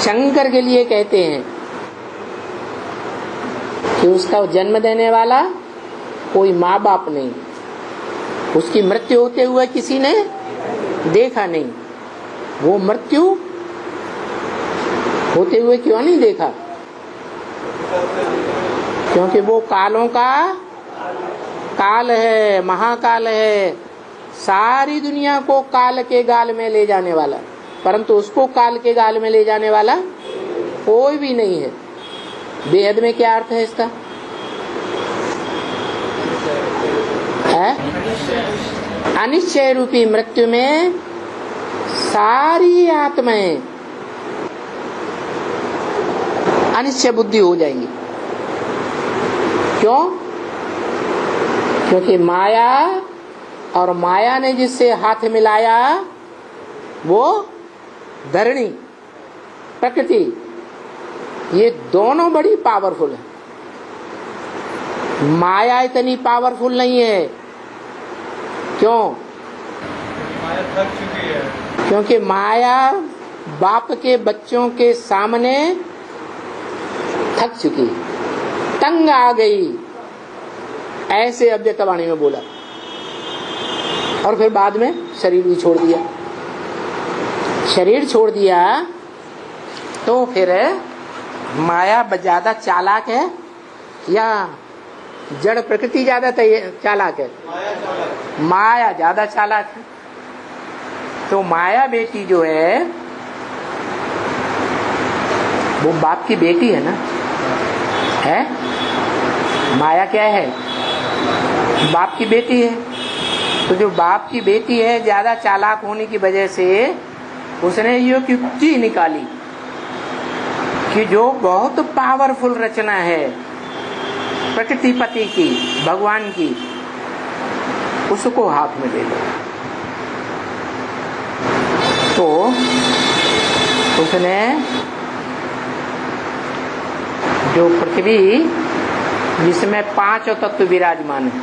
शंकर के लिए कहते हैं कि उसका जन्म देने वाला कोई माँ बाप नहीं, उसकी मृत्यु होते हुए किसी ने देखा नहीं। वो मृत्यु होते हुए क्यों नहीं देखा? क्योंकि वो कालों का काल है, महाकाल है, सारी दुनिया को काल के गाल में ले जाने वाला, परंतु उसको काल के गाल में ले जाने वाला कोई भी नहीं है। बेहद में क्या अर्थ है इसका? है अनिश्चय रूपी मृत्यु में सारी आत्माएं अनिश्चय बुद्धि हो जाएंगी। क्यों? क्योंकि माया और माया ने जिससे हाथ मिलाया वो धरणी, प्रकृति, ये दोनों बड़ी पावरफुल है। माया इतनी पावरफुल नहीं है। क्यों? माया थक चुकी है। क्योंकि माया बाप के बच्चों के सामने थक चुकी, तंग आ गई, ऐसे अव्यक्तवाणी में बोला। और फिर बाद में शरीर भी छोड़ दिया। शरीर छोड़ दिया तो फिर माया ज्यादा चालाक है या जड़ प्रकृति ज्यादा चालाक है? माया ज्यादा चालाक है। तो माया बेटी जो है वो बाप की बेटी है ना, है? माया क्या है? बाप की बेटी है। तो जो बाप की बेटी है, ज्यादा चालाक होने की वजह से उसने ये युक्ति निकाली कि जो बहुत पावरफुल रचना है प्रकृति पति की, भगवान की, उसको हाथ में ले लो। तो उसने जो पृथ्वी जिसमें 5 तत्व विराजमान है,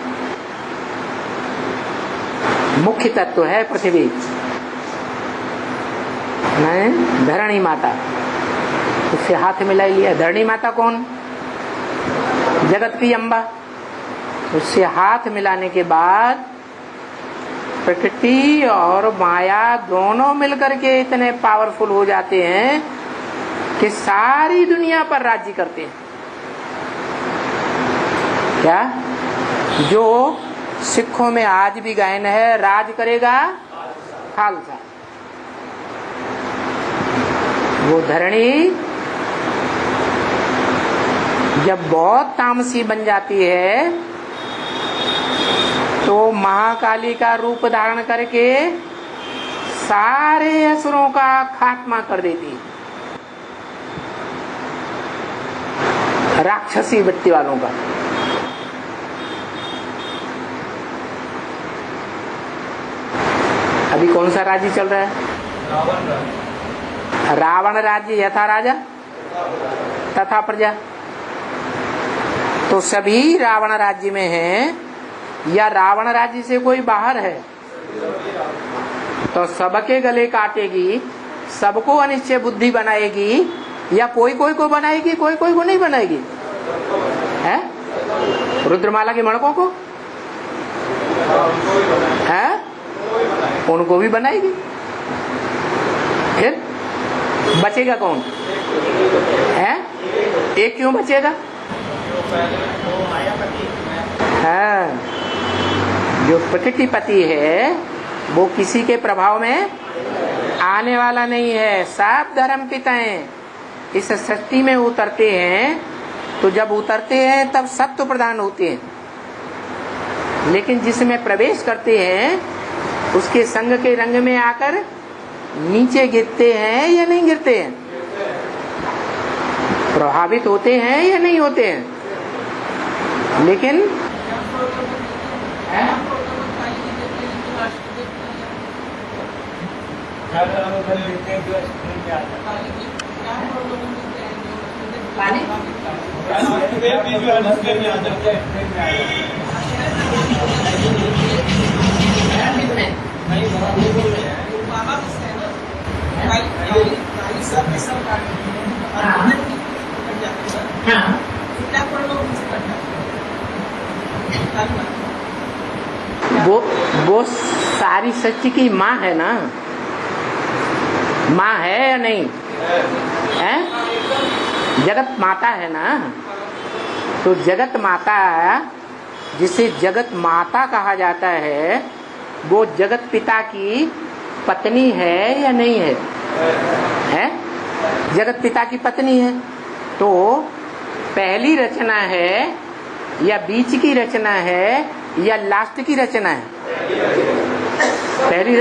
मुख्य तत्व है पृथ्वी, नहीं धरणी माता, उससे हाथ मिला लिया। धरणी माता कौन? जगत की अम्बा। उससे हाथ मिलाने के बाद प्रकृति और माया दोनों मिलकर के इतने पावरफुल हो जाते हैं कि सारी दुनिया पर राज्य करते हैं। क्या? जो सिखों में आज भी गायन है, राज करेगा खालसा। वो धरणी जब बहुत तामसी बन जाती है तो महाकाली का रूप धारण करके सारे असुरों का खात्मा कर देती है, राक्षसी वृत्ति वालों का। अभी कौन सा राज्य चल रहा है? रावण राज्य। यथा राजा तथा प्रजा। तो सभी रावण राज्य में हैं या रावण राज्य से कोई बाहर है? तो सबके गले काटेगी, सबको अनिश्चय बुद्धि बनाएगी, या कोई कोई को बनाएगी, कोई कोई को नहीं बनाएगी? है रुद्रमाला के मणकों को है, उनको भी बनाएगी। फिर बचेगा कौन? है एक क्यों बचेगा? हाँ, जो प्रकृति पति है वो किसी के प्रभाव में आने वाला नहीं है। सब धर्म पिता हैं, इस सृष्टि में उतरते हैं, तो जब उतरते हैं तब सत्व प्रधान होते हैं, लेकिन जिसमें प्रवेश करते हैं उसके संग के रंग में आकर नीचे गिरते हैं या नहीं गिरते हैं? प्रभावित होते हैं या नहीं होते हैं? लेकिन वो सारी सृष्टि की माँ है ना, माँ है या नहीं है? जगत माता है ना। तो जगत माता, जिसे जगत माता कहा जाता है, वो जगत पिता की पत्नी है या नहीं है? है? जगत पिता की पत्नी है। तो पहली रचना है या बीच की रचना है या लास्ट की रचना है? पहली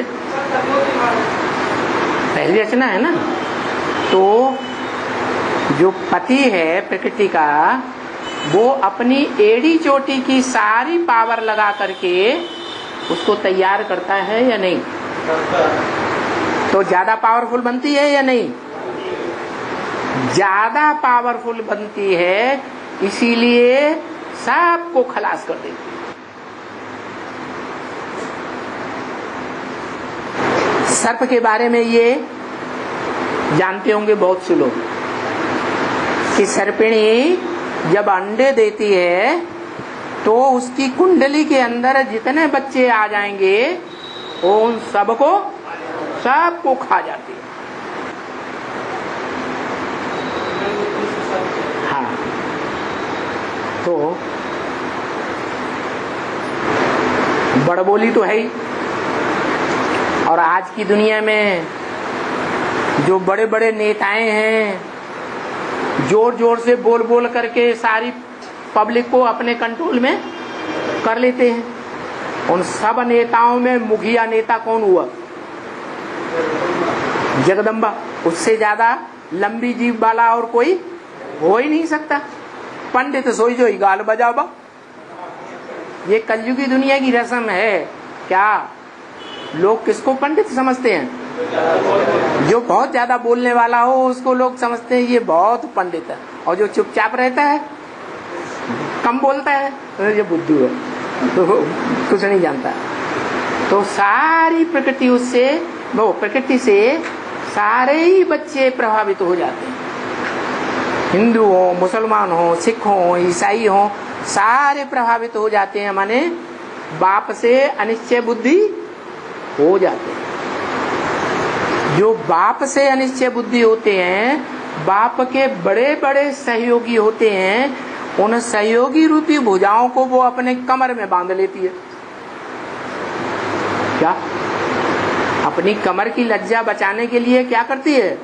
रचना है ना। तो जो पति है प्रकृति का, वो अपनी एड़ी चोटी की सारी पावर लगा करके उसको तैयार करता है या नहीं? तो ज्यादा पावरफुल बनती है या नहीं? ज्यादा पावरफुल बनती है, इसीलिए सबको खलास कर देती है। सर्प के बारे में ये जानते होंगे बहुत से लोग कि सर्पिणी जब अंडे देती है तो उसकी कुंडली के अंदर जितने बच्चे आ जाएंगे वो उन सबको खा जाती है। हाँ, तो बड़बोली तो है ही। और आज की दुनिया में जो बड़े बड़े नेताएं हैं, जोर जोर से बोल बोल करके सारी पब्लिक को अपने कंट्रोल में कर लेते हैं। उन सब नेताओं में मुखिया नेता कौन हुआ? जगदम्बा। उससे ज्यादा लंबी जीभ वाला और कोई हो ही नहीं सकता। पंडित सोई जो ही गाल बजावा। ये कलयुगी दुनिया की रस्म है। क्या लोग किसको पंडित समझते हैं? जो बहुत ज्यादा बोलने वाला हो उसको लोग समझते हैं ये बहुत पंडित है, और जो चुपचाप रहता है, कम बोलता है, तो ये बुद्धू है, तो कुछ नहीं जानता। तो सारी प्रकृति उससे, वो प्रकृति से सारे ही बच्चे प्रभावित हो जाते हैं। हिंदू हो, मुसलमान हो, सिख हो, ईसाई हो, सारे प्रभावित हो जाते हैं। माने बाप से अनिश्चय बुद्धि हो जाते हैं। जो बाप से अनिश्चय बुद्धि होते हैं, बाप के बड़े बड़े सहयोगी होते हैं, उन सहयोगी रूपी भुजाओं को वो अपने कमर में बांध लेती है। क्या? अपनी कमर की लज्जा बचाने के लिए क्या करती है?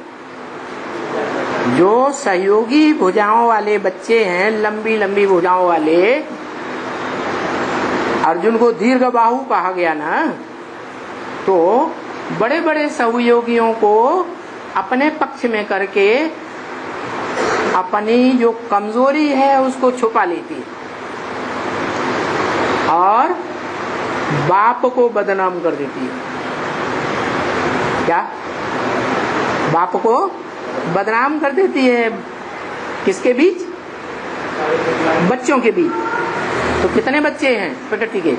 जो सहयोगी भुजाओं वाले बच्चे हैं, लंबी लंबी भुजाओं वाले, अर्जुन को दीर्घ बाहु कहा गया ना, तो बड़े बड़े सहयोगियों को अपने पक्ष में करके अपनी जो कमजोरी है उसको छुपा लेती है और बाप को बदनाम कर देती है। क्या? बाप को बदनाम कर देती है। किसके बीच? बच्चों के बीच। तो कितने बच्चे हैं प्रकृति के?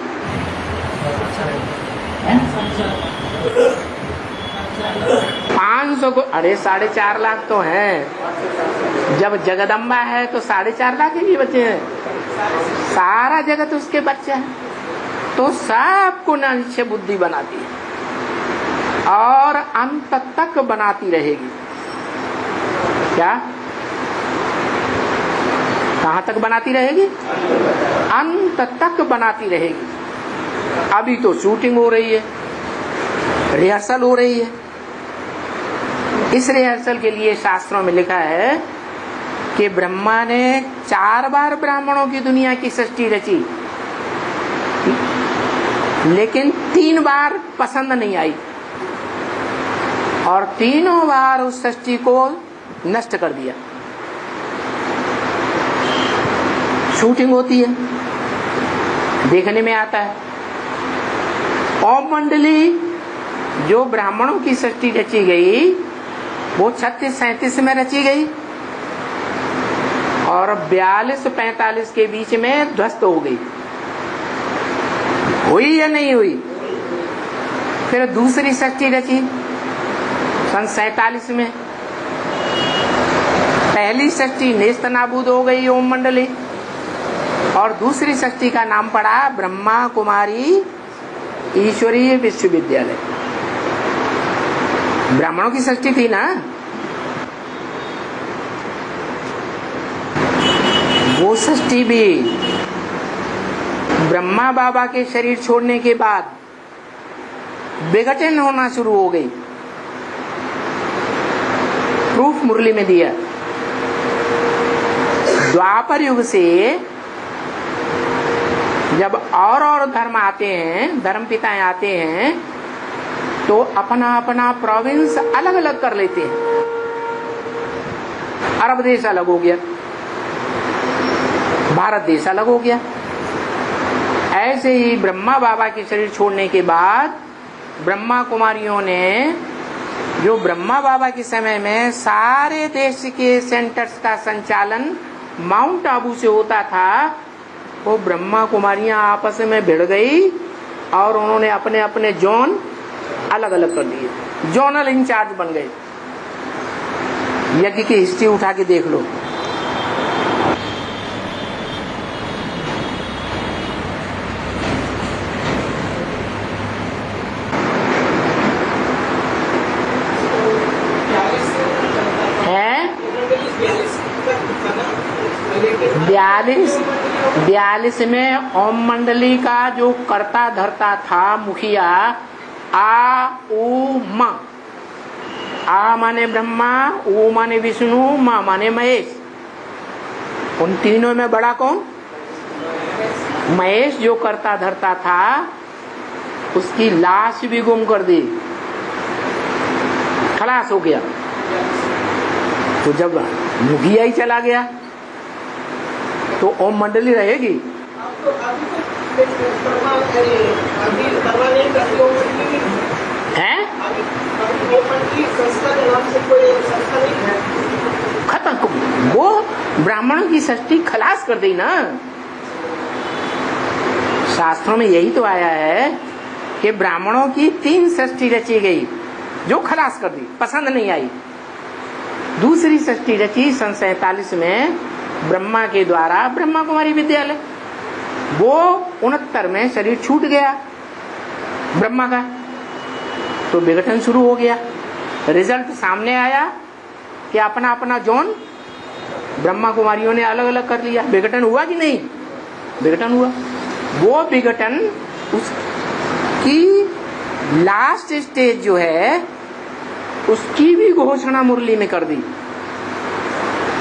500 को, अरे 4.5 लाख तो हैं। जब जगदम्बा है तो 4.5 लाख ही बच्चे हैं। सारा जगत उसके बच्चे हैं। तो सबको निश्चय बुद्धि बनाती है और अंत तक बनाती रहेगी। क्या? कहाँ तक बनाती रहेगी? अंत तक बनाती रहेगी। अभी तो शूटिंग हो रही है, रिहर्सल हो रही है। इस रिहर्सल के लिए शास्त्रों में लिखा है कि ब्रह्मा ने 4 बार ब्राह्मणों की दुनिया की सृष्टि रची, लेकिन 3 बार पसंद नहीं आई और तीनों बार उस सृष्टि को नष्ट कर दिया। शूटिंग होती है, देखने में आता है। ओम मंडली जो ब्राह्मणों की सृष्टि रची गई वो 36-37 में रची गई और 42-45 के बीच में ध्वस्त हो गई। हुई या नहीं हुई? फिर दूसरी सृष्टि रची सन 47 में। पहली सृष्टि नेस्त नाबूद हो गई ओम मंडली और दूसरी षष्ठी का नाम पड़ा ब्रह्मा कुमारी ईश्वरीय विश्वविद्यालय। ब्राह्मणों की षष्ठी थी ना, वो षष्ठी भी ब्रह्मा बाबा के शरीर छोड़ने के बाद विघटन होना शुरू हो गई। प्रूफ मुरली में दिया। द्वापर युग से जब और धर्म आते हैं, धर्म पिताएं आते हैं, तो अपना अपना प्रोविंस अलग अलग कर लेते हैं। अरब देश अलग हो गया, भारत देश अलग हो गया। ऐसे ही ब्रह्मा बाबा के शरीर छोड़ने के बाद ब्रह्मा कुमारियों ने, जो ब्रह्मा बाबा के समय में सारे देश के सेंटर्स का संचालन माउंट आबू से होता था, वो ब्रह्मा कुमारियां आपस में भिड़ गई और उन्होंने अपने अपने जोन अलग अलग कर दिए, जोनल इंचार्ज बन गए। यज्ञ की हिस्ट्री उठा के देख लो। बयालीस में ओम मंडली का जो कर्ता धर्ता था मुखिया, आ उ म, आ माने ब्रह्मा, उ माने विष्णु, म माने महेश। उन तीनों में बड़ा कौन? महेश जो कर्ता धर्ता था, उसकी लाश भी गुम कर दी, खलास हो गया। तो जब मुखिया ही चला गया तो ओम मंडली रहेगी? हैं? खत्म। वो ब्राह्मणों की षष्ठी खलास कर दी ना। शास्त्रों में यही तो आया है कि ब्राह्मणों की 3 षष्ठी रची गई, जो खलास कर दी, पसंद नहीं आई। दूसरी षष्ठी रची सन 47 में ब्रह्मा के द्वारा, ब्रह्मा कुमारी विद्यालय। वो 69 में शरीर छूट गया ब्रह्मा का, तो विघटन शुरू हो गया। रिजल्ट सामने आया कि अपना अपना जोन ब्रह्मा कुमारियों ने अलग अलग कर लिया। विघटन हुआ कि नहीं? विघटन हुआ। वो विघटन उसकी लास्ट स्टेज जो है, उसकी भी घोषणा मुरली में कर दी।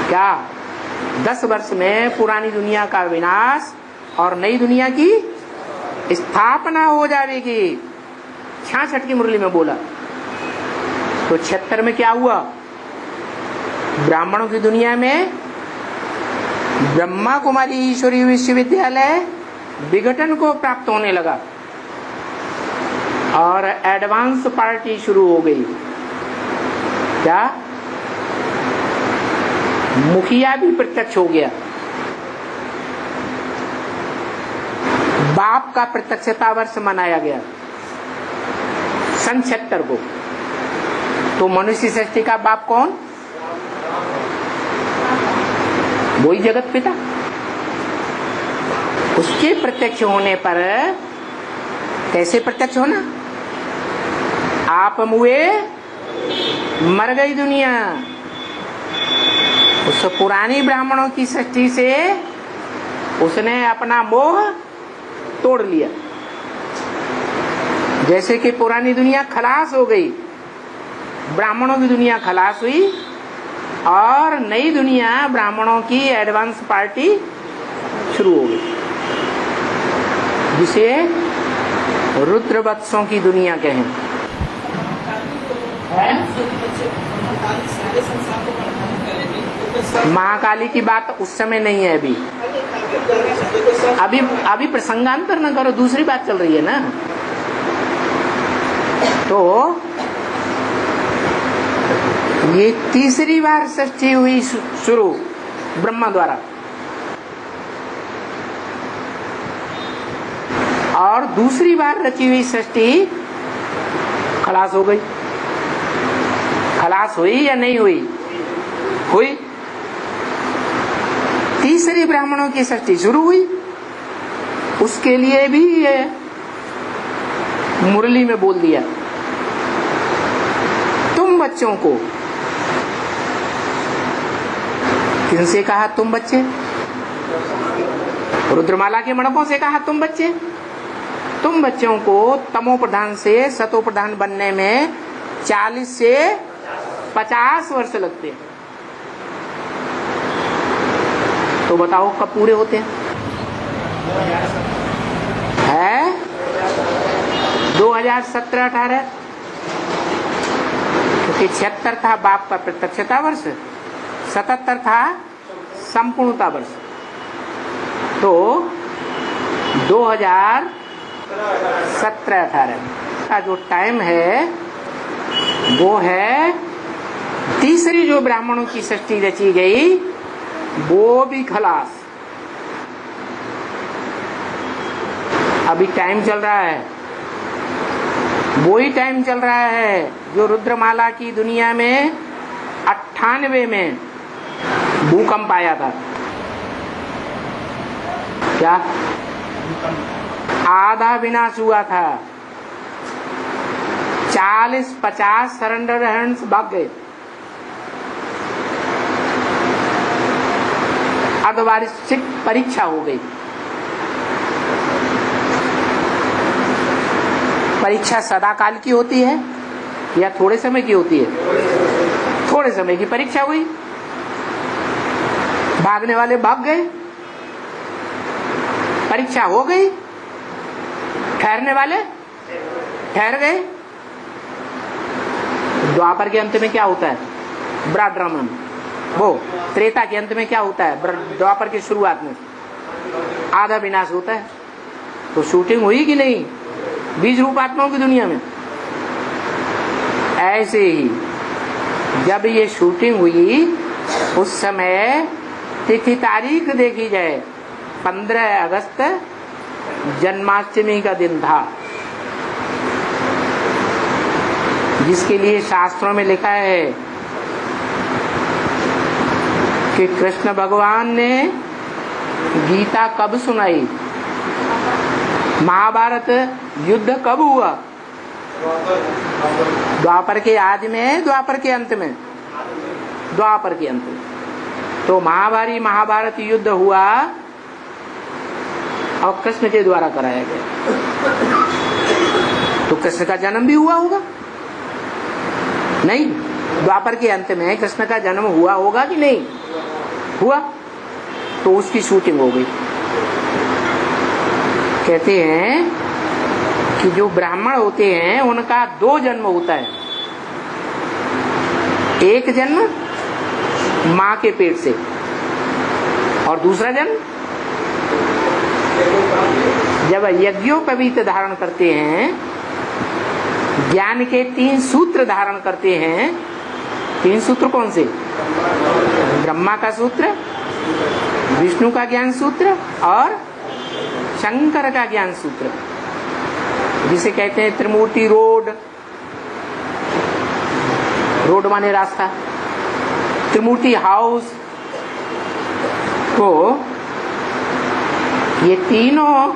क्या? 10 वर्ष में पुरानी दुनिया का विनाश और नई दुनिया की स्थापना हो जाएगी। 66 की मुरली में बोला। तो 76 में क्या हुआ? ब्राह्मणों की दुनिया में ब्रह्मा कुमारी ईश्वरीय विश्वविद्यालय विघटन को प्राप्त होने लगा और एडवांस पार्टी शुरू हो गई। क्या? मुखिया भी प्रत्यक्ष हो गया। बाप का प्रत्यक्षता वर्ष मनाया गया सन 76 को। तो मनुष्य सृष्टि का बाप कौन? वही जगत पिता। उसके प्रत्यक्ष होने पर, कैसे प्रत्यक्ष होना? आप मुए मर गई दुनिया। उस पुरानी ब्राह्मणों की सृष्टि से उसने अपना मोह तोड़ लिया। जैसे कि पुरानी दुनिया खलास हो गई, ब्राह्मणों की दुनिया खलास हुई और नई दुनिया ब्राह्मणों की एडवांस पार्टी शुरू हो गई, जिसे रुद्रवत्सों की दुनिया कहें। महाकाली की बात उस समय नहीं है। अभी प्रसंगांतर न करो, दूसरी बात चल रही है ना। तो ये तीसरी बार सृष्टि हुई शुरू ब्रह्मा द्वारा, और दूसरी बार रची हुई सृष्टि खलास हो गई। खलास हुई या नहीं हुई? हुई। तीसरी ब्राह्मणों की सृष्टि शुरू हुई उसके लिए भी ये मुरली में बोल दिया, तुम बच्चों को। किनसे कहा तुम बच्चे? रुद्रमाला के मणकों से कहा तुम बच्चे। तुम बच्चों को तमो प्रधान से सतो प्रधान बनने में 40 से 50 वर्ष लगते हैं। तो बताओ कब पूरे होते हैं? है 2017-18, क्योंकि 76 था बाप का प्रत्यक्षता वर्ष, 77 था संपूर्णता वर्ष। तो 2017-18 का जो टाइम है वो है तीसरी जो ब्राह्मणों की सृष्टि रची गई वो भी खलास। अभी टाइम चल रहा है, वही टाइम चल रहा है जो रुद्रमाला की दुनिया में 98 में भूकंप आया था। क्या आधा विनाश हुआ था, 40-50 सरेंडर हैंड्स भाग गए, अर्धवार्षिक परीक्षा हो गई। परीक्षा सदा काल की होती है या थोड़े समय की होती है? थोड़े समय की परीक्षा हुई, भागने वाले भाग गए, परीक्षा हो गई, ठहरने वाले ठहर गए। द्वापर के अंत में क्या होता है? ब्राड्रमन। वो त्रेता के अंत में क्या होता है? द्वापर की शुरुआत में आधा विनाश होता है। तो शूटिंग हुई कि नहीं बीज रूपात्माओं की दुनिया में? ऐसे ही जब ये शूटिंग हुई उस समय तिथि तारीख देखी जाए, 15 अगस्त जन्माष्टमी का दिन था, जिसके लिए शास्त्रों में लिखा है कि कृष्ण भगवान ने गीता कब सुनाई, महाभारत युद्ध कब हुआ? द्वापर के आदि में, द्वापर के अंत में, द्वापर के अंत में। तो महाभारत युद्ध हुआ और कृष्ण के द्वारा कराया गया। तो कृष्ण का जन्म भी हुआ होगा? नहीं, द्वापर के अंत में कृष्ण का जन्म हुआ होगा कि नहीं हुआ? तो उसकी शूटिंग हो गई। कहते हैं कि जो ब्राह्मण होते हैं उनका 2 जन्म होता है। एक जन्म माँ के पेट से और दूसरा जन्म जब यज्ञोपवीत धारण करते हैं, ज्ञान के 3 सूत्र धारण करते हैं। 3 सूत्र कौन से? ब्रह्मा का सूत्र, विष्णु का ज्ञान सूत्र और शंकर का ज्ञान सूत्र, जिसे कहते हैं त्रिमूर्ति रोड। रोड माने रास्ता, त्रिमूर्ति हाउस। तो ये तीनों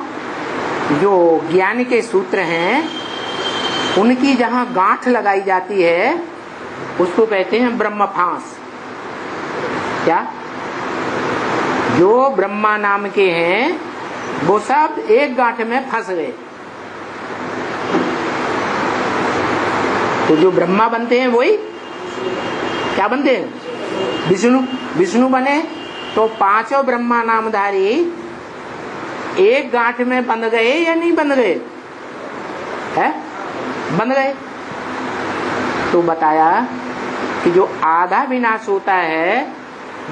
जो ज्ञान के सूत्र हैं उनकी जहां गांठ लगाई जाती है उसको कहते हैं ब्रह्म फांस। क्या? जो ब्रह्मा नाम के हैं वो सब एक गांठ में फंस गए। तो जो ब्रह्मा बनते हैं वही क्या बनते हैं? विष्णु। विष्णु बने तो 5 ब्रह्मा नामधारी एक गांठ में बंध गए या नहीं बंध गए? है, बंध गए। तो बताया कि जो आधा विनाश होता है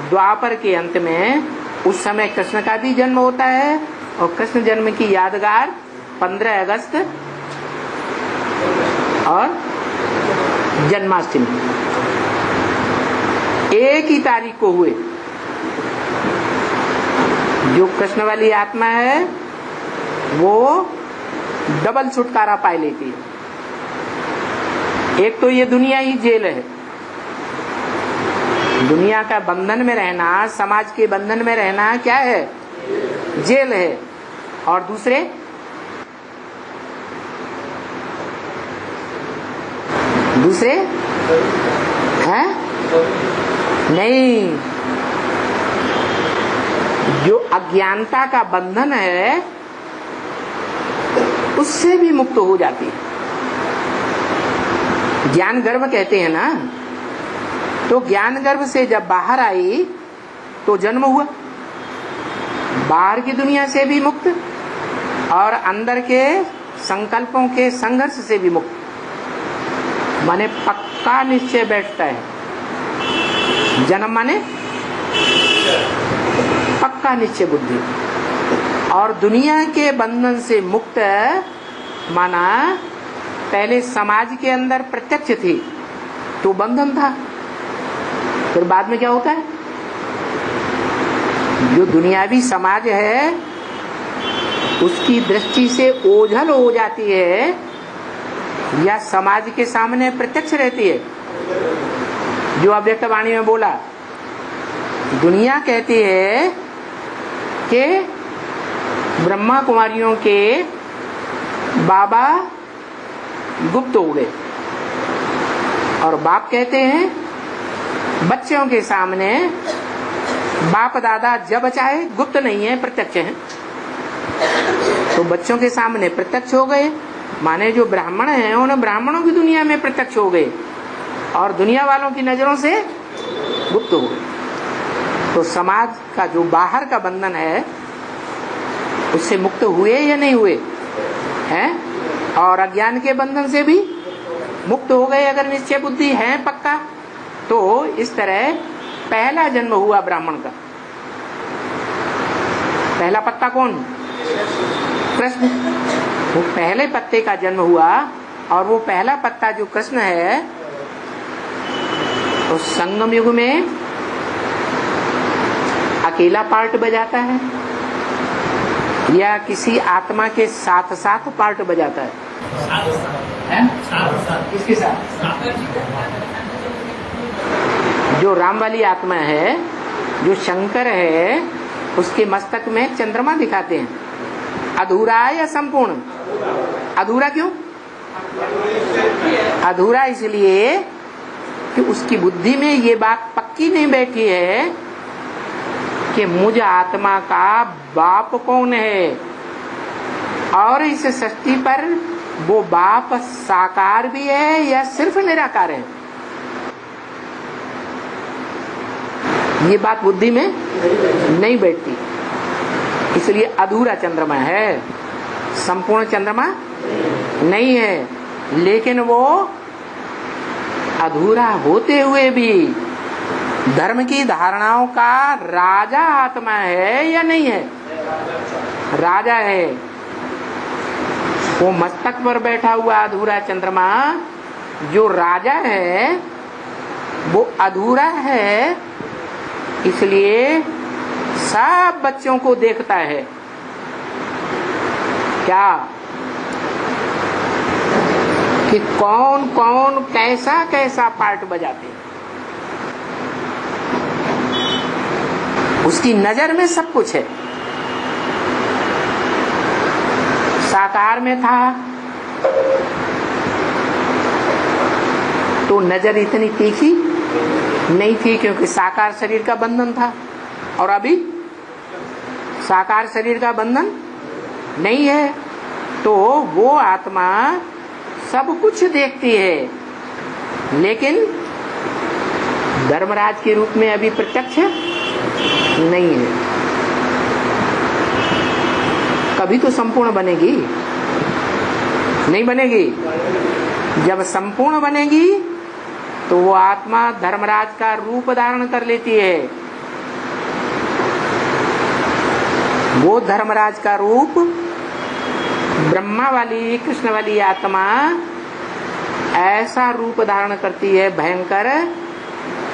द्वापर के अंत में, उस समय कृष्ण का भी जन्म होता है और कृष्ण जन्म की यादगार 15 अगस्त और जन्माष्टमी एक ही तारीख को हुए। जो कृष्ण वाली आत्मा है वो डबल छुटकारा पाई लेती है। एक तो ये दुनिया ही जेल है, दुनिया का बंधन में रहना, समाज के बंधन में रहना क्या है? जेल है। और दूसरे हैं? नहीं, जो अज्ञानता का बंधन है उससे भी मुक्त हो जाती है। ज्ञान गर्भ कहते हैं ना, तो ज्ञान गर्भ से जब बाहर आई तो जन्म हुआ, बाहर की दुनिया से भी मुक्त और अंदर के संकल्पों के संघर्ष से भी मुक्त। माने पक्का निश्चय बैठता है। जन्म माने पक्का निश्चय बुद्धि, और दुनिया के बंधन से मुक्त माना पहले समाज के अंदर प्रत्यक्ष थी तो बंधन था, फिर बाद में क्या होता है, जो दुनियावी समाज है उसकी दृष्टि से ओझल हो जाती है या समाज के सामने प्रत्यक्ष रहती है। जो अव्यक्त वाणी में बोला, दुनिया कहती है कि ब्रह्मा कुमारियों के बाबा गुप्त हो गए, और बाप कहते हैं बच्चों के सामने बाप दादा जब चाहे गुप्त नहीं है, प्रत्यक्ष है। तो बच्चों के सामने प्रत्यक्ष हो गए, माने जो ब्राह्मण हैं उन्हें ब्राह्मणों की दुनिया में प्रत्यक्ष हो गए और दुनिया वालों की नजरों से गुप्त हो गए। तो समाज का जो बाहर का बंधन है उससे मुक्त हुए या नहीं हुए हैं, और अज्ञान के बंधन से भी मुक्त हो गए अगर निश्चय बुद्धि है पक्का। तो इस तरह पहला जन्म हुआ ब्राह्मण का। पहला पत्ता कौन? कृष्ण। वो पहले पत्ते का जन्म हुआ, और वो पहला पत्ता जो कृष्ण है तो संगम युग में अकेला पार्ट बजाता है या किसी आत्मा के साथ साथ पार्ट बजाता है? किसके साथ? जो राम वाली आत्मा है, जो शंकर है, उसके मस्तक में चंद्रमा दिखाते हैं। अधूरा या संपूर्ण? अधूरा क्यों? अधूरा इसलिए कि उसकी बुद्धि में ये बात पक्की नहीं बैठी है कि मुझ आत्मा का बाप कौन है, और इस सृष्टि पर वो बाप साकार भी है या सिर्फ निराकार है। ये बात बुद्धि में नहीं बैठती, इसलिए अधूरा चंद्रमा है, संपूर्ण चंद्रमा नहीं है। लेकिन वो अधूरा होते हुए भी धर्म की धारणाओं का राजा आत्मा है या नहीं है? राजा है। वो मस्तक पर बैठा हुआ अधूरा चंद्रमा जो राजा है वो अधूरा है, इसलिए सब बच्चों को देखता है। क्या कि कौन कौन कैसा कैसा पार्ट बजाते, उसकी नजर में सब कुछ है। साकार में था तो नजर इतनी तीखी नहीं थी क्योंकि साकार शरीर का बंधन था, और अभी साकार शरीर का बंधन नहीं है, तो वो आत्मा सब कुछ देखती है, लेकिन धर्मराज के रूप में अभी प्रत्यक्ष नहीं है। कभी तो संपूर्ण बनेगी, नहीं बनेगी? जब संपूर्ण बनेगी तो वो आत्मा धर्मराज का रूप धारण कर लेती है। वो धर्मराज का रूप ब्रह्मा वाली कृष्ण वाली आत्मा ऐसा रूप धारण करती है भयंकर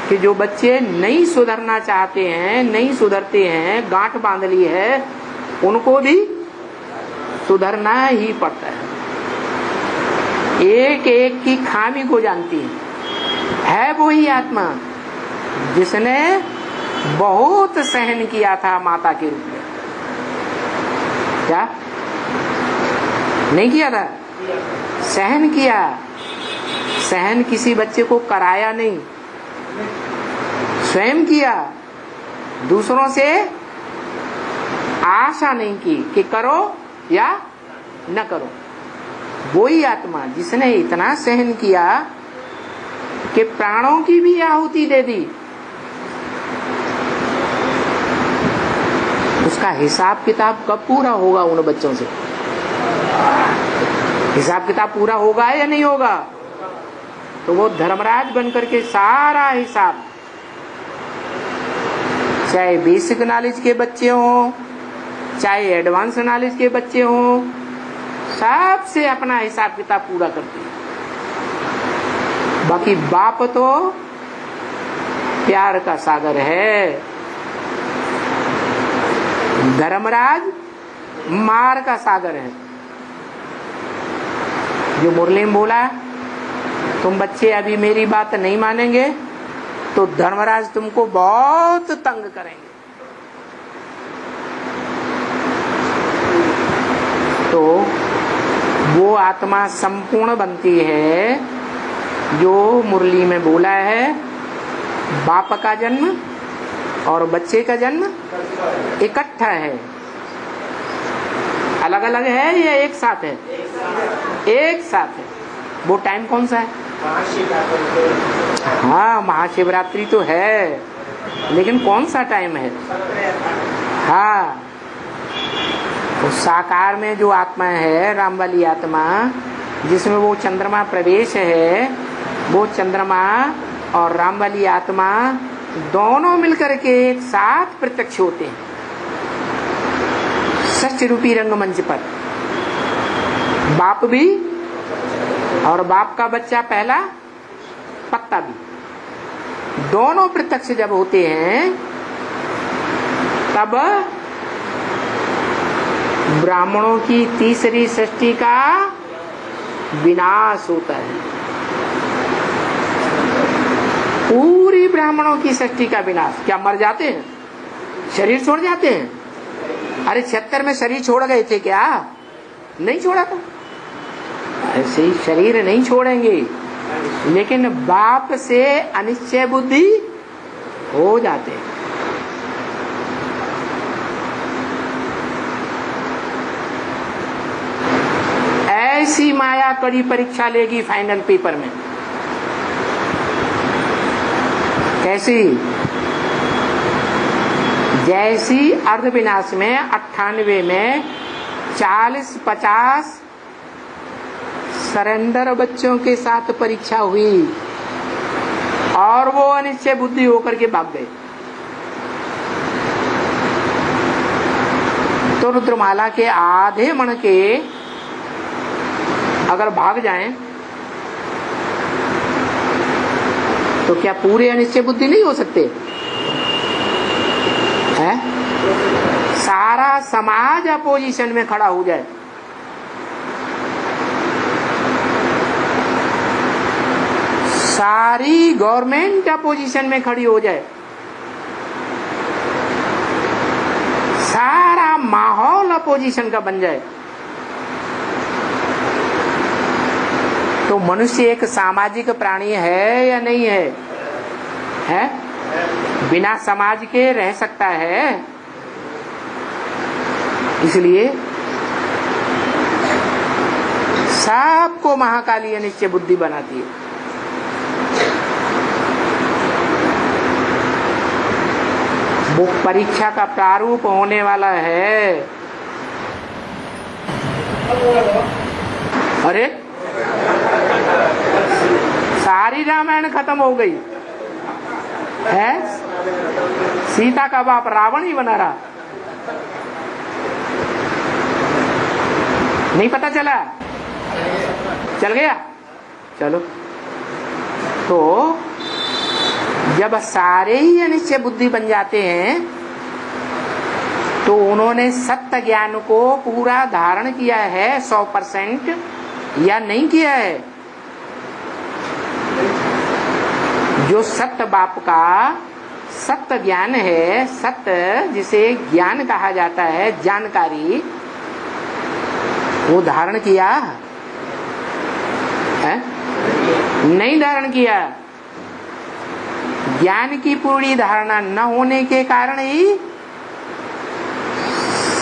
कि जो बच्चे नहीं सुधरना चाहते हैं, नहीं सुधरते हैं, गांठ बांध ली है, उनको भी सुधरना ही पड़ता है। एक एक की खामी को जानती है वही आत्मा जिसने बहुत सहन किया था माता के रूप में। क्या नहीं किया था, सहन किया। सहन किसी बच्चे को कराया नहीं, स्वयं किया। दूसरों से आशा नहीं की कि करो या न करो। वही आत्मा जिसने इतना सहन किया कि प्राणों की भी आहुति दे दी, उसका हिसाब किताब कब पूरा होगा उन बच्चों से? हिसाब किताब पूरा होगा या नहीं होगा? तो वो धर्मराज बनकर के सारा हिसाब, चाहे बेसिक नॉलेज के बच्चे हों चाहे एडवांस नॉलेज के बच्चे हों, सबसे अपना हिसाब किताब पूरा करते हैं। बाकी बाप तो प्यार का सागर है, धर्मराज मार का सागर है। जो मुरली में बोला, तुम बच्चे अभी मेरी बात नहीं मानेंगे तो धर्मराज तुमको बहुत तंग करेंगे। तो वो आत्मा संपूर्ण बनती है जो मुरली में बोला है, बाप का जन्म और बच्चे का जन्म इकट्ठा है। अलग अलग है या एक साथ है? एक साथ है। वो टाइम कौन सा है? हाँ, महाशिवरात्रि तो है, लेकिन कौन सा टाइम है? हाँ, तो साकार में जो आत्मा है, राम वाली आत्मा, जिसमें वो चंद्रमा प्रवेश है, वो चंद्रमा और राम वाली आत्मा दोनों मिलकर के एक साथ प्रत्यक्ष होते हैं सच रूपी रंगमंच पर। बाप भी और बाप का बच्चा पहला पत्ता भी, दोनों प्रत्यक्ष जब होते हैं तब ब्राह्मणों की तीसरी सृष्टि का विनाश होता है। पूरी ब्राह्मणों की सृष्टि का विनाश। क्या मर जाते हैं? शरीर छोड़ जाते हैं? अरे 76 में शरीर छोड़ गए थे क्या? नहीं छोड़ा था। ऐसे ही शरीर नहीं छोड़ेंगे, लेकिन बाप से अनिश्चय बुद्धि हो जाते हैं। ऐसी माया कड़ी परीक्षा लेगी फाइनल पेपर में। कैसी? जैसी अर्धविनाश में 98 में 40-50 सरेंडर बच्चों के साथ परीक्षा हुई और वो अनिश्चय बुद्धि होकर के भाग गए। तो रुद्रमाला के आधे मण के अगर भाग जाएं तो क्या पूरे अनिश्चय बुद्धि नहीं हो सकते हैं? सारा समाज अपोजिशन में खड़ा हो जाए, सारी गवर्नमेंट अपोजिशन में खड़ी हो जाए, सारा माहौल अपोजिशन का बन जाए, तो मनुष्य एक सामाजिक प्राणी है या नहीं है? है? बिना समाज के रह सकता है? इसलिए सबको महाकाली अनिश्चय बुद्धि बनाती है। वो परीक्षा का प्रारूप होने वाला है। अरे सारी रामायण खत्म हो गई है, सीता का बाप रावण ही बना रहा। नहीं पता चला? चल गया? चलो, तो जब सारे ही अनिश्चय बुद्धि बन जाते हैं तो उन्होंने सत्य ज्ञान को पूरा धारण किया है 100% या नहीं किया है? जो सत्य बाप का सत्य ज्ञान है, सत्य जिसे ज्ञान कहा जाता है, जानकारी, वो धारण किया है? नहीं धारण किया। ज्ञान की पूरी धारणा न होने के कारण ही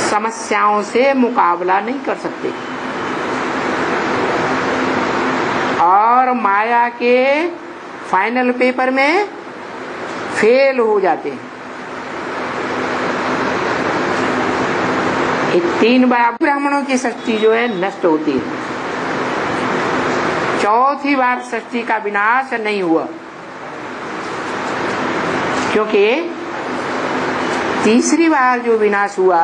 समस्याओं से मुकाबला नहीं कर सकते और माया के फाइनल पेपर में फेल हो जाते हैं। ये 3 बार ब्राह्मणों की सृष्टि जो है नष्ट होती है, चौथी बार सृष्टि का विनाश नहीं हुआ, क्योंकि तीसरी बार जो विनाश हुआ,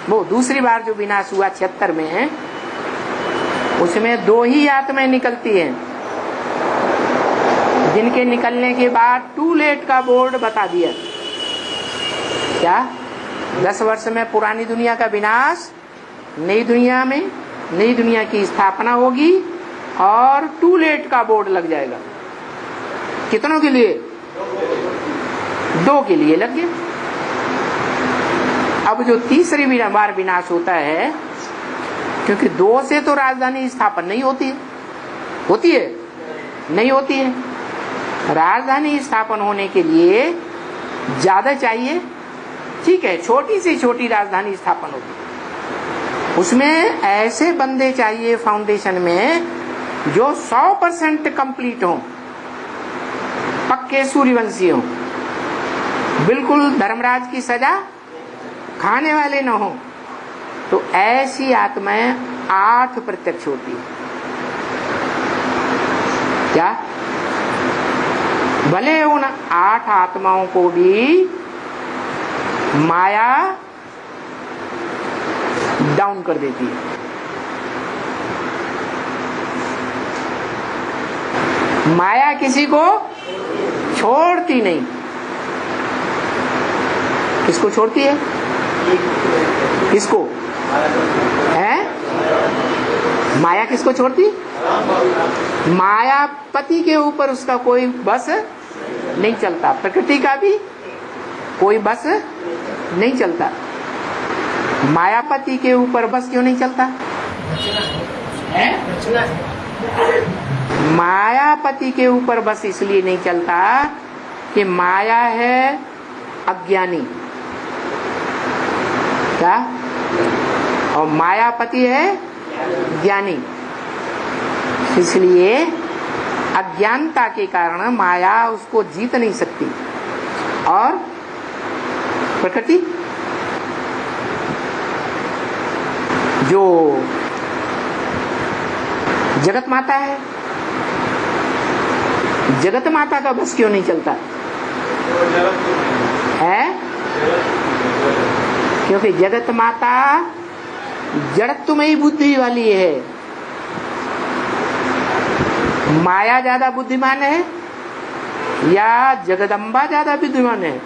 वो दूसरी बार जो विनाश हुआ 76 में, उसमें 2 ही आत्माएं निकलती हैं, जिनके निकलने के बाद टू लेट का बोर्ड बता दिया। क्या 10 वर्ष में पुरानी दुनिया का विनाश, नई दुनिया में नई दुनिया की स्थापना होगी और टू लेट का बोर्ड लग जाएगा। कितनों के लिए? 2 के लिए लग गया। अब जो तीसरी बार विनाश होता है, क्योंकि 2 से तो राजधानी स्थापन नहीं होती है, होती है? नहीं होती है। राजधानी स्थापन होने के लिए ज्यादा चाहिए, ठीक है, छोटी से छोटी राजधानी स्थापन होती है, उसमें ऐसे बंदे चाहिए फाउंडेशन में जो 100% कंप्लीट हो, पक्के सूर्यवंशी हो, बिल्कुल धर्मराज की सजा खाने वाले न हो। तो ऐसी आत्माएं 8 प्रत्यक्ष होती है। क्या? भले उन 8 आत्माओं को भी माया डाउन कर देती है। माया किसी को छोड़ती नहीं। किसको छोड़ती है? किसको है? माया किसको छोड़ती? मायापति के ऊपर उसका कोई बस नहीं चलता, प्रकृति का भी कोई बस नहीं चलता। मायापति के ऊपर बस क्यों नहीं चलता है? मायापति के ऊपर बस इसलिए नहीं चलता कि माया है अज्ञानी, क्या? और मायापति है ज्ञानी। इसलिए अज्ञानता के कारण माया उसको जीत नहीं सकती। और प्रकृति जो जगत माता है, जगत माता का बस क्यों नहीं चलता है? क्योंकि जगत माता जड़त्वमयी बुद्धि वाली है। माया ज्यादा बुद्धिमान है या जगदम्बा ज्यादा बुद्धिमान है?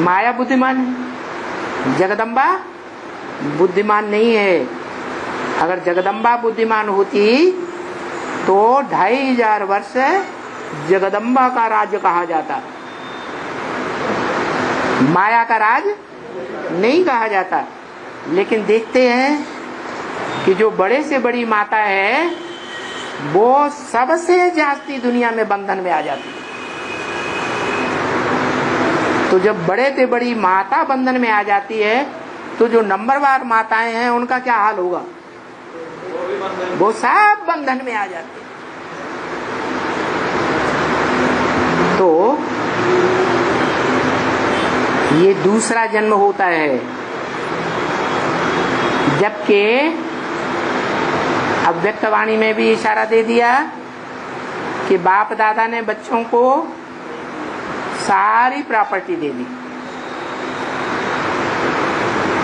माया बुद्धिमान है, जगदम्बा बुद्धिमान नहीं है। अगर जगदम्बा बुद्धिमान होती तो 2500 वर्ष जगदम्बा का राज्य कहा जाता, माया का राज नहीं कहा जाता। लेकिन देखते हैं कि जो बड़े से बड़ी माता है वो सबसे जास्ती दुनिया में बंधन में आ जाती है। तो जब बड़े से बड़ी माता बंधन में आ जाती है तो जो नंबरवार माताएं हैं उनका क्या हाल होगा? वो सब बंधन में आ जाते हैं। तो ये दूसरा जन्म होता है, जबकि अव्यक्तवाणी में भी इशारा दे दिया कि बाप दादा ने बच्चों को सारी प्रॉपर्टी दे दी,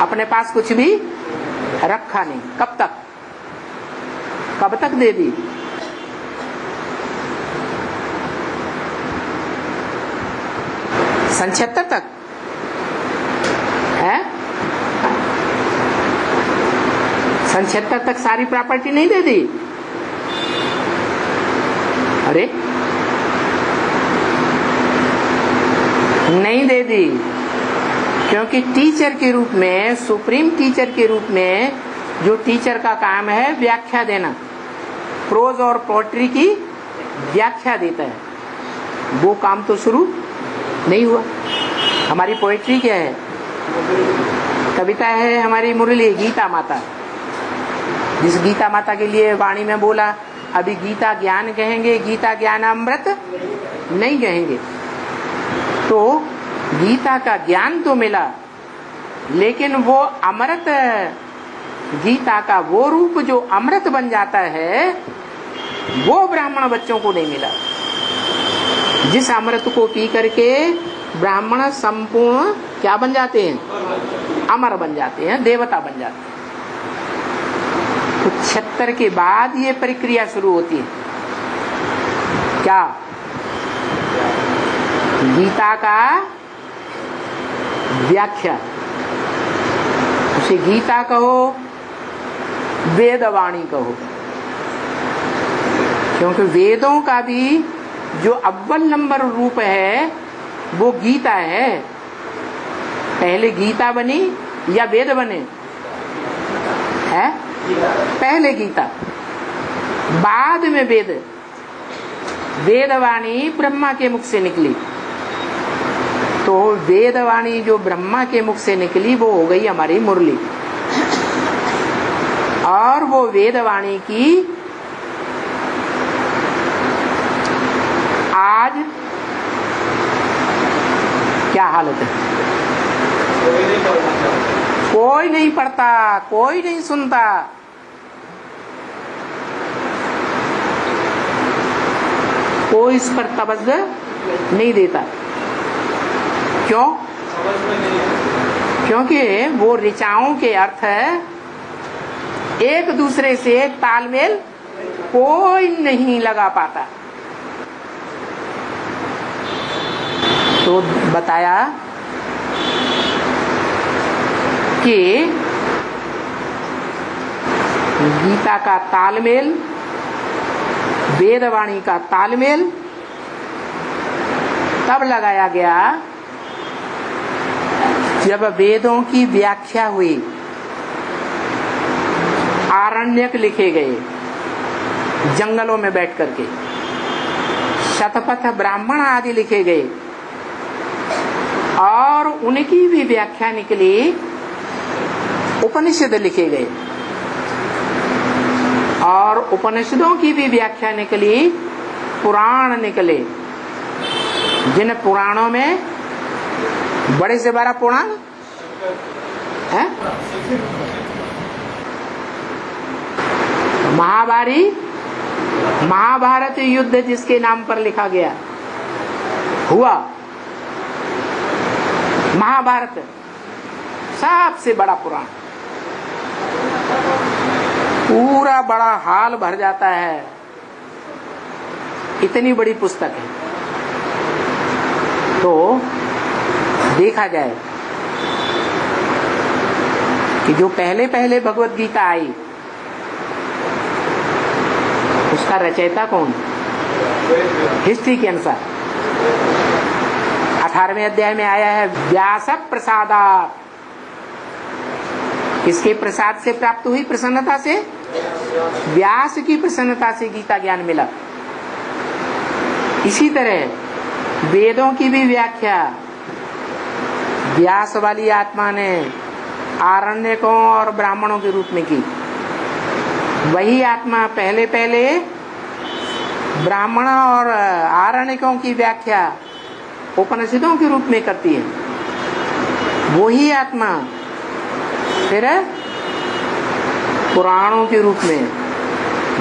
अपने पास कुछ भी रखा नहीं। कब तक? कब तक दे दी? सन 76 तक है। सन 76 तक सारी प्रॉपर्टी नहीं दे दी। अरे नहीं दे दी, क्योंकि टीचर के रूप में, सुप्रीम टीचर के रूप में जो टीचर का काम है व्याख्या देना, प्रोज और पोएट्री की व्याख्या देता है, वो काम तो शुरू नहीं हुआ। हमारी पोएट्री क्या है? कविता है हमारी मुरली गीता माता, जिस गीता माता के लिए वाणी में बोला अभी गीता ज्ञान कहेंगे, गीता ज्ञान अमृत नहीं कहेंगे। तो गीता का ज्ञान तो मिला, लेकिन वो अमृत, गीता का वो रूप जो अमृत बन जाता है, वो ब्राह्मण बच्चों को नहीं मिला। जिस अमृत को पी करके ब्राह्मण संपूर्ण क्या बन जाते हैं? अमर बन जाते हैं, देवता बन जाते हैं। तो 76 के बाद ये प्रक्रिया शुरू होती है। क्या? गीता का व्याख्या, उसे गीता कहो, वेदवाणी कहो, क्योंकि वेदों का भी जो अव्वल नंबर रूप है वो गीता है। पहले गीता बनी या वेद बने? है पहले गीता, बाद में वेद। वेदवाणी ब्रह्मा के मुख से निकली, तो वेदवाणी जो ब्रह्मा के मुख से निकली वो हो गई हमारी मुरली। और वो वेदवाणी की आज क्या हालत है? कोई नहीं पढ़ता, कोई नहीं सुनता। कोई इस पर तवज्जो नहीं देता। क्यों? क्योंकि वो ऋचाओं के अर्थ एक दूसरे से तालमेल कोई नहीं लगा पाता। तो बताया कि गीता का तालमेल, वेदवाणी का तालमेल तब लगाया गया जब वेदों की व्याख्या हुई, आरण्यक लिखे गए जंगलों में बैठ करके, शतपथ ब्राह्मण आदि लिखे गए और उनकी भी व्याख्या निकली, उपनिषद लिखे गए और उपनिषदों की भी व्याख्या निकली, पुराण निकले। जिन पुराणों में बड़े से बड़ा पुराण है महाभारत युद्ध जिसके नाम पर लिखा गया हुआ, महाभारत सबसे बड़ा पुराण, पूरा बड़ा हाल भर जाता है, इतनी बड़ी पुस्तक है। तो देखा जाए कि जो पहले पहले भगवत गीता आई उसका रचयिता कौन? हिस्ट्री के अनुसार 18वें अध्याय में आया है व्यास प्रसादात। किसके प्रसाद से प्राप्त हुई? प्रसन्नता से, व्यास की प्रसन्नता से गीता ज्ञान मिला। इसी तरह वेदों की भी व्याख्या व्यास वाली आत्मा ने आरण्यकों और ब्राह्मणों के रूप में की। वही आत्मा पहले पहले ब्राह्मण और आरण्यकों की व्याख्या उपनिषदों के रूप में करती है। वही आत्मा फिर पुराणों के रूप में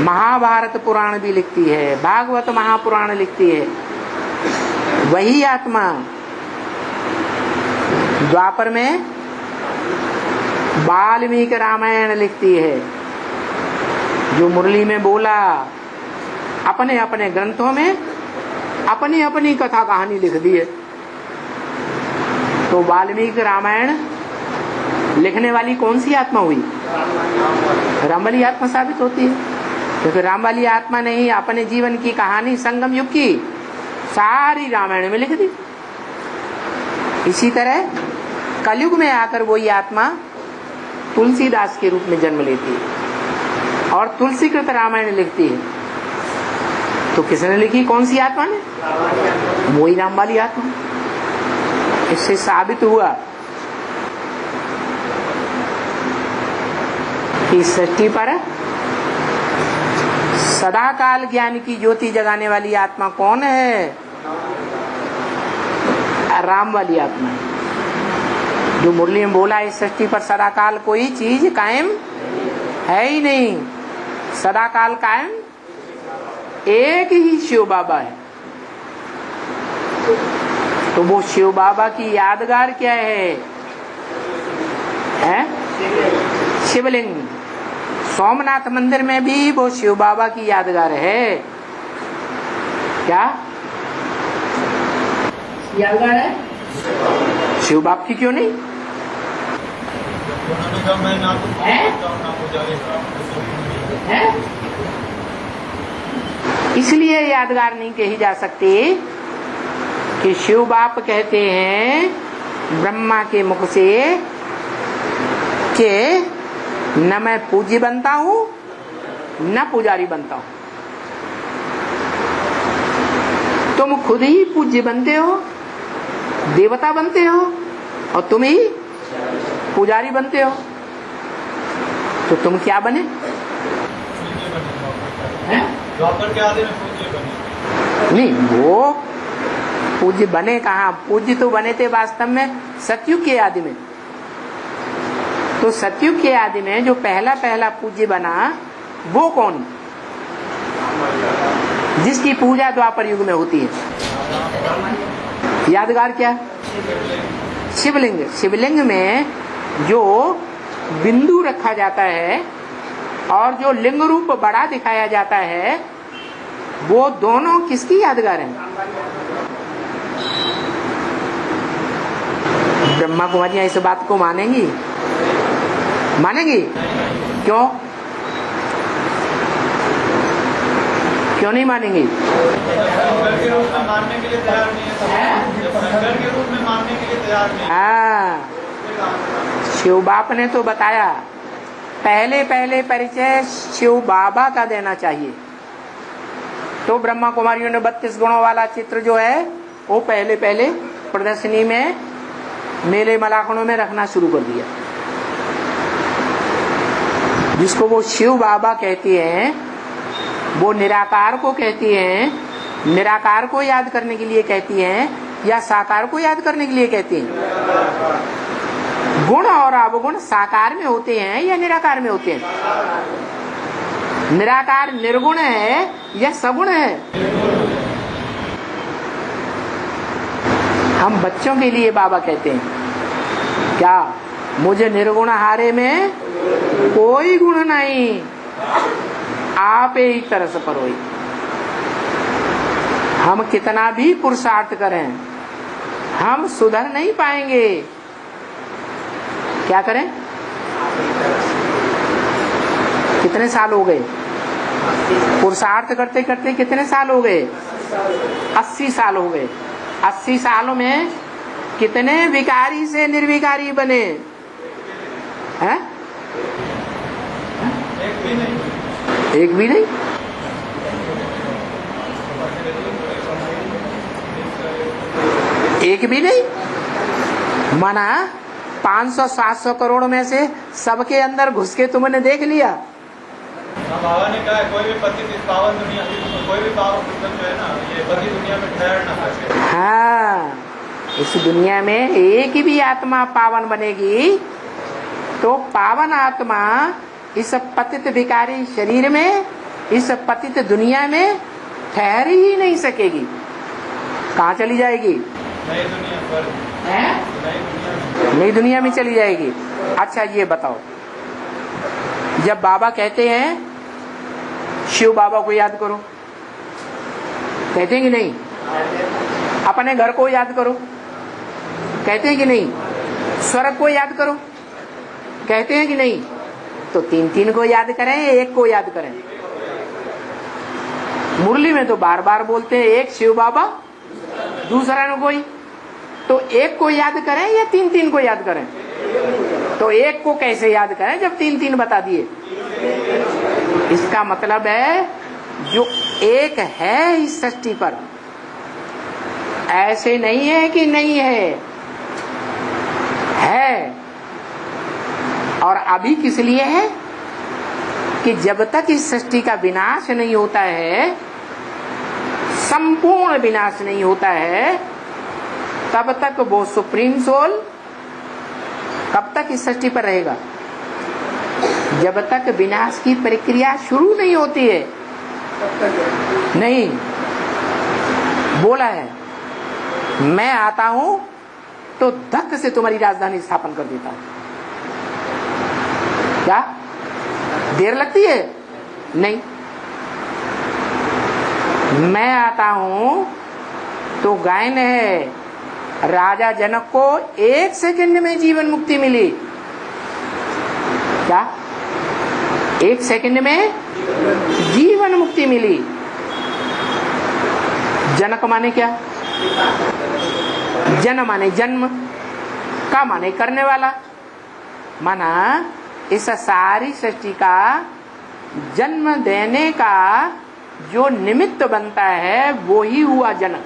महाभारत पुराण भी लिखती है, भागवत महापुराण लिखती है। वही आत्मा द्वापर में वाल्मीकि रामायण लिखती है, जो मुरली में बोला, अपने अपने ग्रंथों में अपनी अपनी कथा कहानी लिख दी है। तो वाल्मीकि रामायण लिखने वाली कौन सी आत्मा हुई? राम वाली आत्मा साबित होती है, क्योंकि राम वाली आत्मा ने ही अपने जीवन की कहानी संगम युग की सारी रामायण में लिख दी। इसी तरह कलयुग में आकर वही आत्मा तुलसीदास के रूप में जन्म लेती है और तुलसीकृत रामायण लिखती है। तो किसने लिखी? कौन सी आत्मा ने? वही राम वाली आत्मा। इससे साबित हुआ कि सृष्टि पर सदाकाल ज्ञान की ज्योति जगाने वाली आत्मा कौन है? राम वाली आत्मा है। जो मुरली में बोला, इस सृष्टि पर सदाकाल कोई चीज कायम है ही नहीं, सदाकाल कायम एक ही शिव बाबा है। तो वो शिव बाबा की यादगार क्या है? शिवलिंग। सोमनाथ मंदिर में भी वो शिव बाबा की यादगार है। क्या यादगार है? शिव बाप की क्यों नहीं है? इसलिए यादगार नहीं कही जा सकती कि शिव बाप कहते हैं ब्रह्मा के मुख से कि न मैं पूज्य बनता हूं न पुजारी बनता हूं। तुम खुद ही पूज्य बनते हो, देवता बनते हो, और तुम ही पुजारी बनते हो। तो तुम क्या बने? द्वापर के आदि में पूज्य बने। नहीं, वो पूज्य बने कहाँ? पूज्य तो बने थे वास्तव में सतयुग के आदि में। तो सतयुग के आदि में जो पहला पूज्य बना वो कौन? जिसकी पूजा द्वापर युग में होती है। यादगार क्या? शिवलिंग। शिवलिंग में जो बिंदु रखा जाता है और जो लिंग रूप बड़ा दिखाया जाता है, वो दोनों किसकी यादगार है? ब्रह्मा कुमारियां इस बात को मानेंगी? मानेंगी? क्यों? क्यों नहीं मानेंगी? शंकर के रूप में मानने के लिए तैयार नहीं है। शंकर के रूप में मानने के लिए तैयार नहीं है। हाँ, शिव बाप ने तो बताया, पहले परिचय शिव बाबा का देना चाहिए। तो ब्रह्मा कुमारियों ने 32 गुणों वाला चित्र जो है वो पहले प्रदर्शनी में, मेले मलाखनों में रखना शुरू कर दिया। जिसको वो शिव बाबा कहती हैं, वो निराकार को कहती हैं। निराकार को याद करने के लिए कहती हैं या साकार को याद करने के लिए कहती हैं? गुण और अवगुण साकार में होते हैं या निराकार में होते हैं? निराकार निर्गुण है या सगुण है? हम बच्चों के लिए बाबा कहते हैं क्या? मुझे निर्गुण हारे में कोई गुण नहीं, आप ही तरस परोई। हम कितना भी पुरुषार्थ करें, हम सुधर नहीं पाएंगे। क्या करें? कितने साल हो गए पुरुषार्थ करते करते? कितने साल हो गए? 80 साल हो गए। 80 सालों में कितने विकारी से निर्विकारी बने हैं? एक भी नहीं। एक भी नहीं। माना 500-700 करोड़ में से सबके अंदर घुस के तुमने देख लिया। बाबा ने कहा कोई भी पति इस पावन दुनिया, कोई भी पावन पुरुष जो है ना, ये पति दुनिया में ठहर ना सके। हाँ, इस दुनिया में एक भी आत्मा पावन बनेगी तो पावन आत्मा इस पतित विकारी शरीर में, इस पतित दुनिया में ठहर ही नहीं सकेगी। कहाँ चली जाएगी? नई दुनिया पर, नई दुनिया में चली जाएगी। अच्छा ये बताओ, जब बाबा कहते हैं शिव बाबा को याद करो, कहते हैं कि नहीं? अपने घर को याद करो, कहते हैं कि नहीं? स्वर्ग को याद करो, कहते हैं कि नहीं? तो 3 को याद करें, एक को याद करें? मुरली में तो बार बार बोलते हैं एक शिव बाबा, दूसरा न कोई। तो एक को याद करें या 3 को याद करें? तो एक को कैसे याद करें जब तीन तीन बता दिए? इसका मतलब है जो एक है इस सृष्टि पर, ऐसे नहीं है कि नहीं है, है। और अभी किस लिए है कि जब तक इस सृष्टि का विनाश नहीं होता है, संपूर्ण विनाश नहीं होता है, तब तक वो सुप्रीम सोल कब तक इस सृष्टि पर रहेगा? जब तक विनाश की प्रक्रिया शुरू नहीं होती है। नहीं, बोला है मैं आता हूं तो धक से तुम्हारी राजधानी स्थापन कर देता हूं। क्या देर लगती है? नहीं, मैं आता हूं तो गायन है, राजा जनक को 1 सेकंड में जीवन मुक्ति मिली। क्या 1 सेकंड में जीवन मुक्ति मिली? जनक माने क्या? जन माने जन्म, का माने करने वाला, माना इस सारी सृष्टि का जन्म देने का जो निमित्त बनता है वो ही हुआ जनक।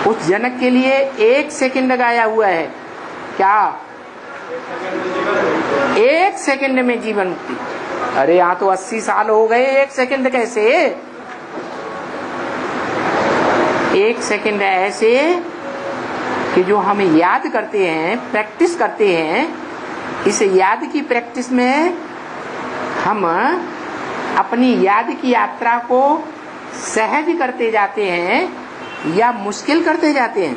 उस जनक के लिए 1 सेकंड लगाया हुआ है। क्या 1 सेकंड में जीवन मुक्ति? अरे यहाँ तो 80 साल हो गए, 1 सेकंड कैसे? 1 सेकंड ऐसे कि जो हम याद करते हैं, प्रैक्टिस करते हैं, इस याद की प्रैक्टिस में हम अपनी याद की यात्रा को सहज करते जाते हैं या मुश्किल करते जाते हैं।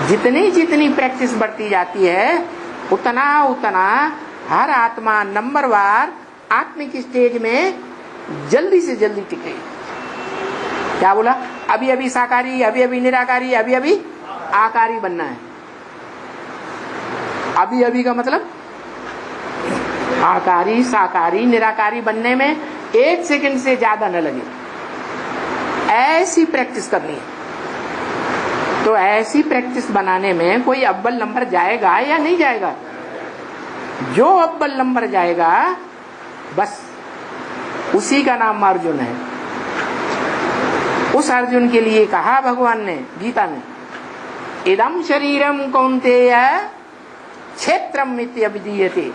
जितनी जितनी प्रैक्टिस बढ़ती जाती है उतना उतना हर आत्मा नंबरवार आत्मिक स्टेज में जल्दी से जल्दी टिकेगी। क्या बोला? अभी अभी साकारी, अभी अभी निराकारी, अभी अभी आकारी बनना है। अभी अभी का मतलब आकारी, साकारी, निराकारी बनने में 1 सेकंड से ज्यादा न लगे। ऐसी प्रैक्टिस करनी है। तो ऐसी प्रैक्टिस बनाने में कोई अव्वल नंबर जाएगा या नहीं जाएगा? जो अव्वल नंबर जाएगा बस उसी का नाम अर्जुन है। उस अर्जुन के लिए कहा भगवान ने गीता में, इदम शरीरम कौन्तेय क्षेत्रम इत्यभिधीयते।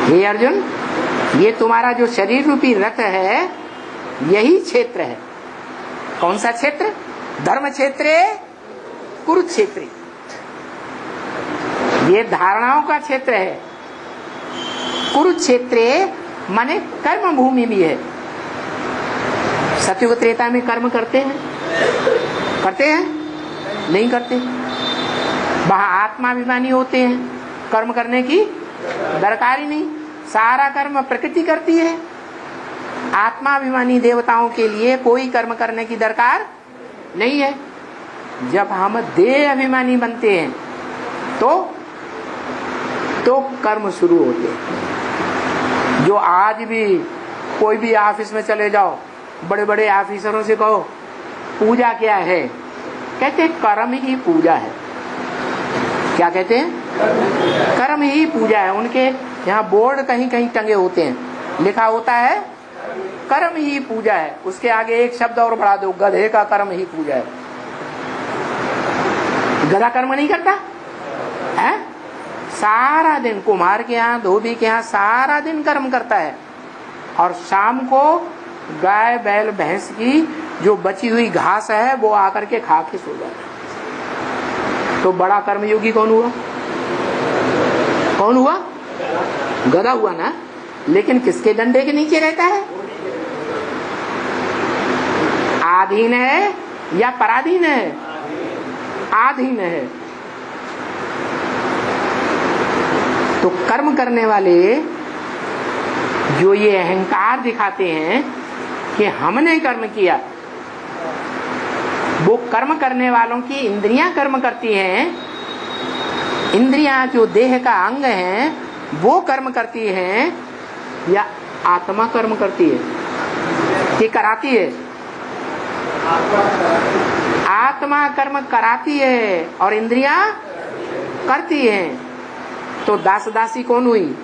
हे अर्जुन, ये तुम्हारा जो शरीर रूपी रथ है यही क्षेत्र है। कौन सा क्षेत्र? धर्म क्षेत्र, कुरुक्षेत्र। ये धारणाओं का क्षेत्र है। कुरुक्षेत्र माने कर्म भूमि भी है। सत्युग त्रेता में कर्म करते हैं? करते हैं? नहीं करते। वहां आत्माभिमानी होते हैं, कर्म करने की दरकार ही नहीं, सारा कर्म प्रकृति करती है। आत्माभिमानी देवताओं के लिए कोई कर्म करने की दरकार नहीं है। जब हम देह अभिमानी बनते हैं तो कर्म शुरू होते हैं। जो आज भी कोई भी ऑफिस में चले जाओ, बड़े बड़े ऑफिसरों से कहो पूजा क्या है, कहते हैं कर्म ही पूजा है। क्या कहते हैं? कर्म ही पूजा है। उनके यहाँ बोर्ड कहीं कहीं टंगे होते हैं, लिखा होता है कर्म ही पूजा है। उसके आगे एक शब्द और बढ़ा दो, गधे का कर्म ही पूजा है। गधा कर्म नहीं करता है? सारा दिन कुम्हार के यहाँ, धोबी के यहाँ सारा दिन कर्म करता है, और शाम को गाय बैल भैंस की जो बची हुई घास है वो आकर के खा के सो जाता है। तो बड़ा कर्मयोगी कौन हुआ? कौन हुआ? गधा हुआ ना। लेकिन किसके डंडे के नीचे रहता है? आधीन है या पराधीन है? आधीन है। तो कर्म करने वाले जो ये अहंकार दिखाते हैं कि हमने कर्म किया, वो कर्म करने वालों की इंद्रियां कर्म करती हैं। इंद्रियां जो देह का अंग हैं वो कर्म करती हैं या आत्मा कर्म करती है? ये कराती है? आत्मा कर्म कराती है और इंद्रियां करती हैं। तो दास दासी कौन हुई?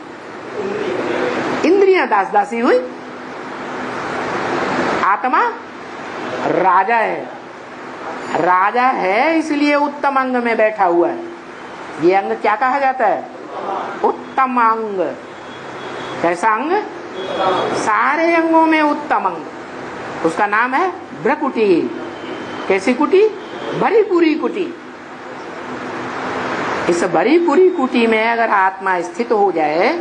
इंद्रियां दास दासी हुई। आत्मा राजा है, राजा है इसलिए उत्तम अंग में बैठा हुआ है। ये अंग क्या कहा जाता है? उत्तम अंग। कैसा अंग? सारे अंगों में उत्तम अंग, उसका नाम है भ्रकुटी। कैसी कुटी? भरी पूरी कुटी। इस भरी पूरी कुटी में अगर आत्मा स्थित हो जाए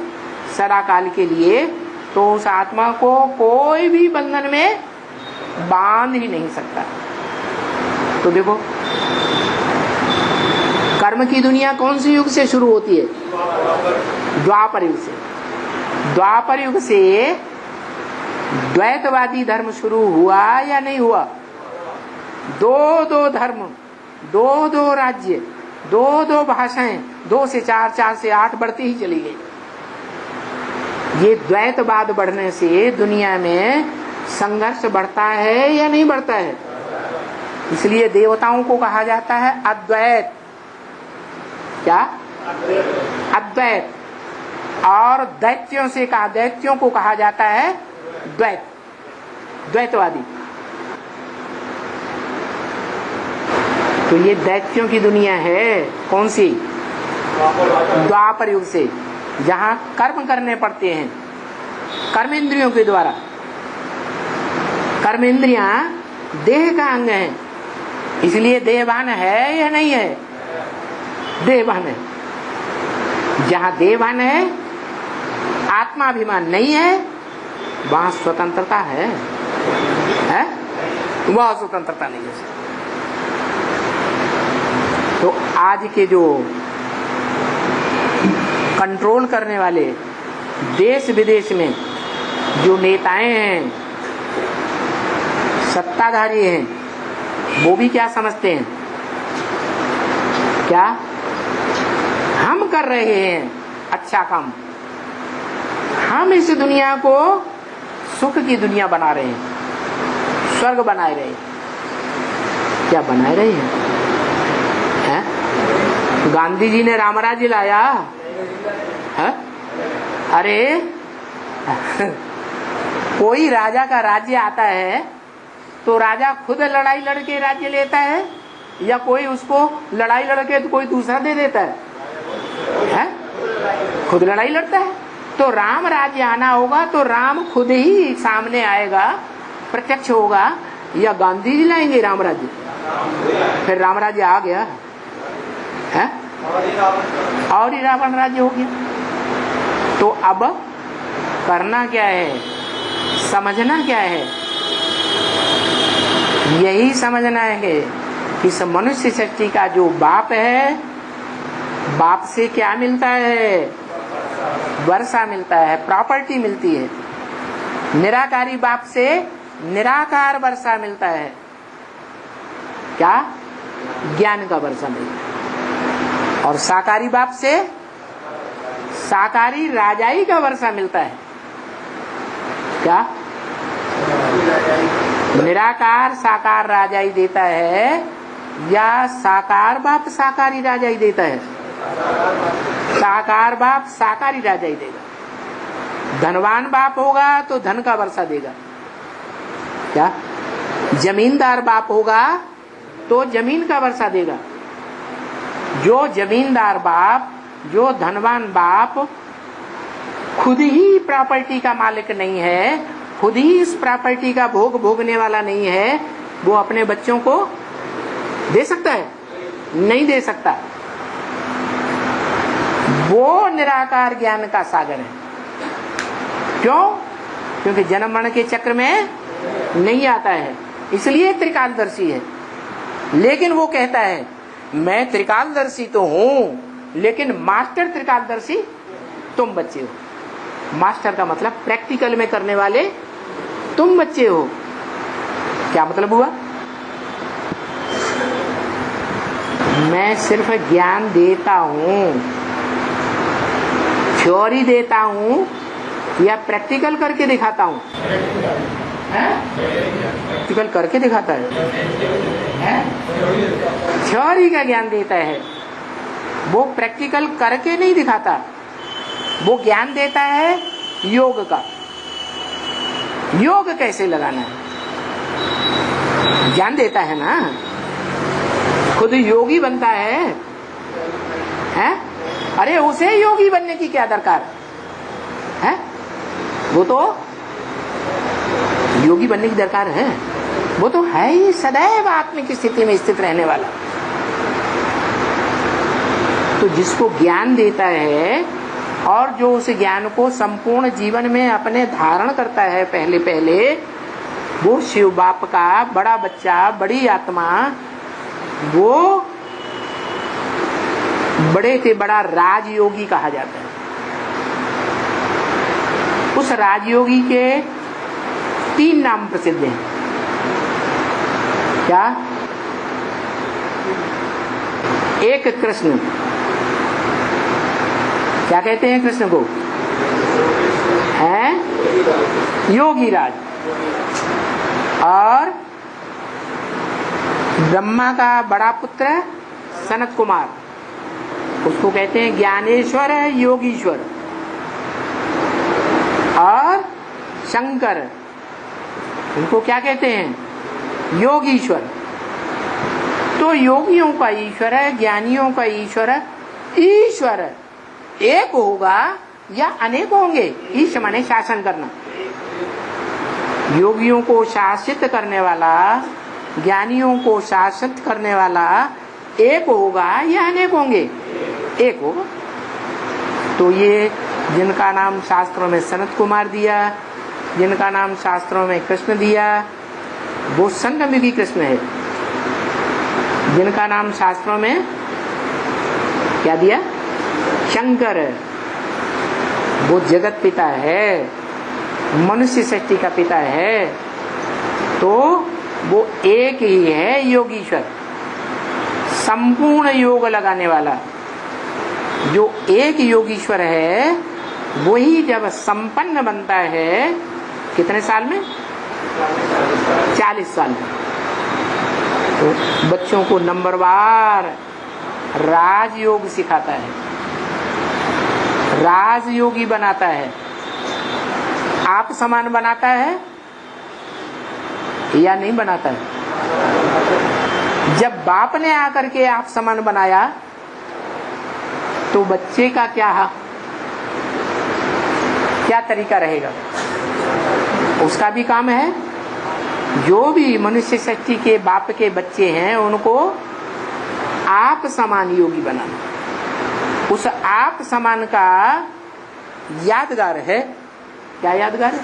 सदा काल के लिए, तो उस आत्मा को कोई भी बंधन में बांध ही नहीं सकता। तो देखो, कर्म की दुनिया कौन से युग से शुरू होती है? द्वापर युग से। द्वापर युग से द्वैतवादी धर्म शुरू हुआ या नहीं हुआ? दो दो धर्म, दो दो राज्य, दो दो भाषाएं, 2 से 4, 4 से 8 बढ़ती ही चली गई। ये द्वैतवाद बढ़ने से दुनिया में संघर्ष बढ़ता है या नहीं बढ़ता है? इसलिए देवताओं को कहा जाता है अद्वैत। क्या? अद्वैत। और दैत्यों को कहा जाता है द्वैत, द्वैतवादी। तो ये दैत्यों की दुनिया है। कौन सी? द्वापर युग से, जहां कर्म करने पड़ते हैं कर्म इंद्रियों के द्वारा। कर्म इंद्रियां देह का अंग है, इसलिए देहभान है या नहीं है? देहभान है। जहां देहभान है, आत्माभिमान नहीं है, वहां स्वतंत्रता है? वहां स्वतंत्रता नहीं है। तो आज के जो कंट्रोल करने वाले देश विदेश में जो नेताएं हैं, सत्ताधारी हैं, वो भी क्या समझते हैं? क्या हम कर रहे हैं अच्छा काम? हम इस दुनिया को सुख की दुनिया बना रहे हैं, स्वर्ग बनाए रहे हैं। क्या बनाए रहे हैं? गांधी जी ने रामराज्य लाया है? अरे कोई राजा का राज्य आता है तो राजा खुद लड़ाई लड़के राज्य लेता है या कोई उसको लड़ाई लड़के तो कोई दूसरा दे देता है? खुद लड़ाई लड़ता है। तो राम राज्य आना होगा तो राम खुद ही सामने आएगा, प्रत्यक्ष होगा, या गांधी जी लाएंगे राम राज्य? फिर राम राज्य आ गया है और ही रावण राज्य हो गया। तो अब करना क्या है? समझना क्या है? यही समझना है कि इस मनुष्य सृष्टि का जो बाप है, बाप से क्या मिलता है? वर्षा मिलता है, प्रॉपर्टी मिलती है। निराकारी बाप से निराकार वर्षा मिलता है। क्या? ज्ञान का वर्षा मिलता है। और साकारी बाप से साकारी राजाई का वर्षा मिलता है। क्या? निराकार साकार राजाई देता है या साकार बाप साकारी राजाई देता है? साकार बाप साकारी राजाई देगा। धनवान बाप होगा तो धन का वर्षा देगा। क्या? जमींदार बाप होगा तो जमीन का वर्षा देगा। जो जमींदार बाप, जो धनवान बाप खुद ही प्रॉपर्टी का मालिक नहीं है, खुद ही इस प्रॉपर्टी का भोग भोगने वाला नहीं है, वो अपने बच्चों को दे सकता है? नहीं दे सकता। वो निराकार ज्ञान का सागर है। क्यों? क्योंकि जन्म मरण के चक्र में नहीं आता है, इसलिए त्रिकालदर्शी है। लेकिन वो कहता है मैं त्रिकालदर्शी तो हूं, लेकिन मास्टर त्रिकालदर्शी तुम बच्चे हो। मास्टर का मतलब प्रैक्टिकल में करने वाले तुम बच्चे हो। क्या मतलब हुआ? मैं सिर्फ ज्ञान देता हूं, थ्योरी देता हूं या प्रैक्टिकल करके दिखाता हूं? प्रैक्टिकल करके दिखाता है। है, थ्योरी का ज्ञान देता है, वो प्रैक्टिकल करके नहीं दिखाता। वो ज्ञान देता है योग का, योग कैसे लगाना है ज्ञान देता है ना। खुद योगी बनता है? अरे उसे योगी बनने की क्या दरकार है? वो तो योगी बनने की दरकार है, वो तो है ही सदैव आत्मिक स्थिति में स्थित रहने वाला। तो जिसको ज्ञान देता है और जो उस ज्ञान को संपूर्ण जीवन में अपने धारण करता है, पहले पहले वो शिव बाप का बड़ा बच्चा, बड़ी आत्मा, वो बड़े से बड़ा राजयोगी कहा जाता है। उस राजयोगी के 3 नाम प्रसिद्ध हैं। क्या? एक कृष्ण, क्या कहते हैं कृष्ण को? है योगी राज। और ब्रह्मा का बड़ा पुत्र सनत कुमार, उसको कहते हैं ज्ञानेश्वर, योगीश्वर। और शंकर, उनको क्या कहते हैं? योगीश्वर। तो योगियों का ईश्वर है, ज्ञानियों का ईश्वर है। ईश्वर एक होगा या अनेक होंगे? ईश माने शासन करना। योगियों को शासित करने वाला, ज्ञानियों को शासित करने वाला एक होगा या अनेक होंगे? एक होगा। तो ये जिनका नाम शास्त्रों में सनत कुमार दिया, जिनका नाम शास्त्रों में कृष्ण दिया, वो संगमयुगी कृष्ण है। जिनका नाम शास्त्रों में क्या दिया? शंकर, वो जगत पिता है, मनुष्य सृष्टि का पिता है। तो वो एक ही है योगीश्वर, संपूर्ण योग लगाने वाला। जो एक योगीश्वर है वही जब संपन्न बनता है, कितने साल में? 40 साल में। तो बच्चों को नंबरवार राजयोग सिखाता है, राजयोगी बनाता है। आप समान बनाता है या नहीं बनाता है? जब बाप ने आकर के आप समान बनाया तो बच्चे का क्या तरीका रहेगा? उसका भी काम है। जो भी मनुष्य सृष्टि के बाप के बच्चे हैं उनको आप समान योगी बनाना। उस आप समान का यादगार है। क्या यादगार है?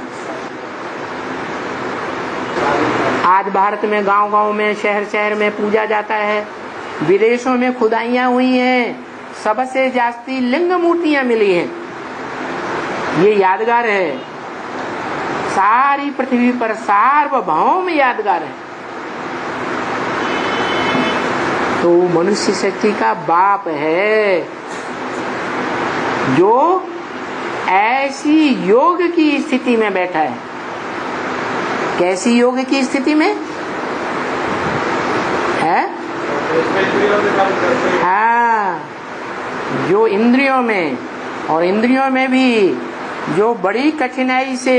आज भारत में गांव गांव में, शहर शहर में पूजा जाता है। विदेशों में खुदाइयां हुई हैं, सबसे जास्ती लिंग मूर्तियां मिली हैं। ये यादगार है, सारी पृथ्वी पर सार्वभौम यादगार है। तो मनुष्य शक्ति का बाप है जो ऐसी योग की स्थिति में बैठा है। कैसी योग की स्थिति में है? हाँ, जो इंद्रियों में, और इंद्रियों में भी जो बड़ी कठिनाई से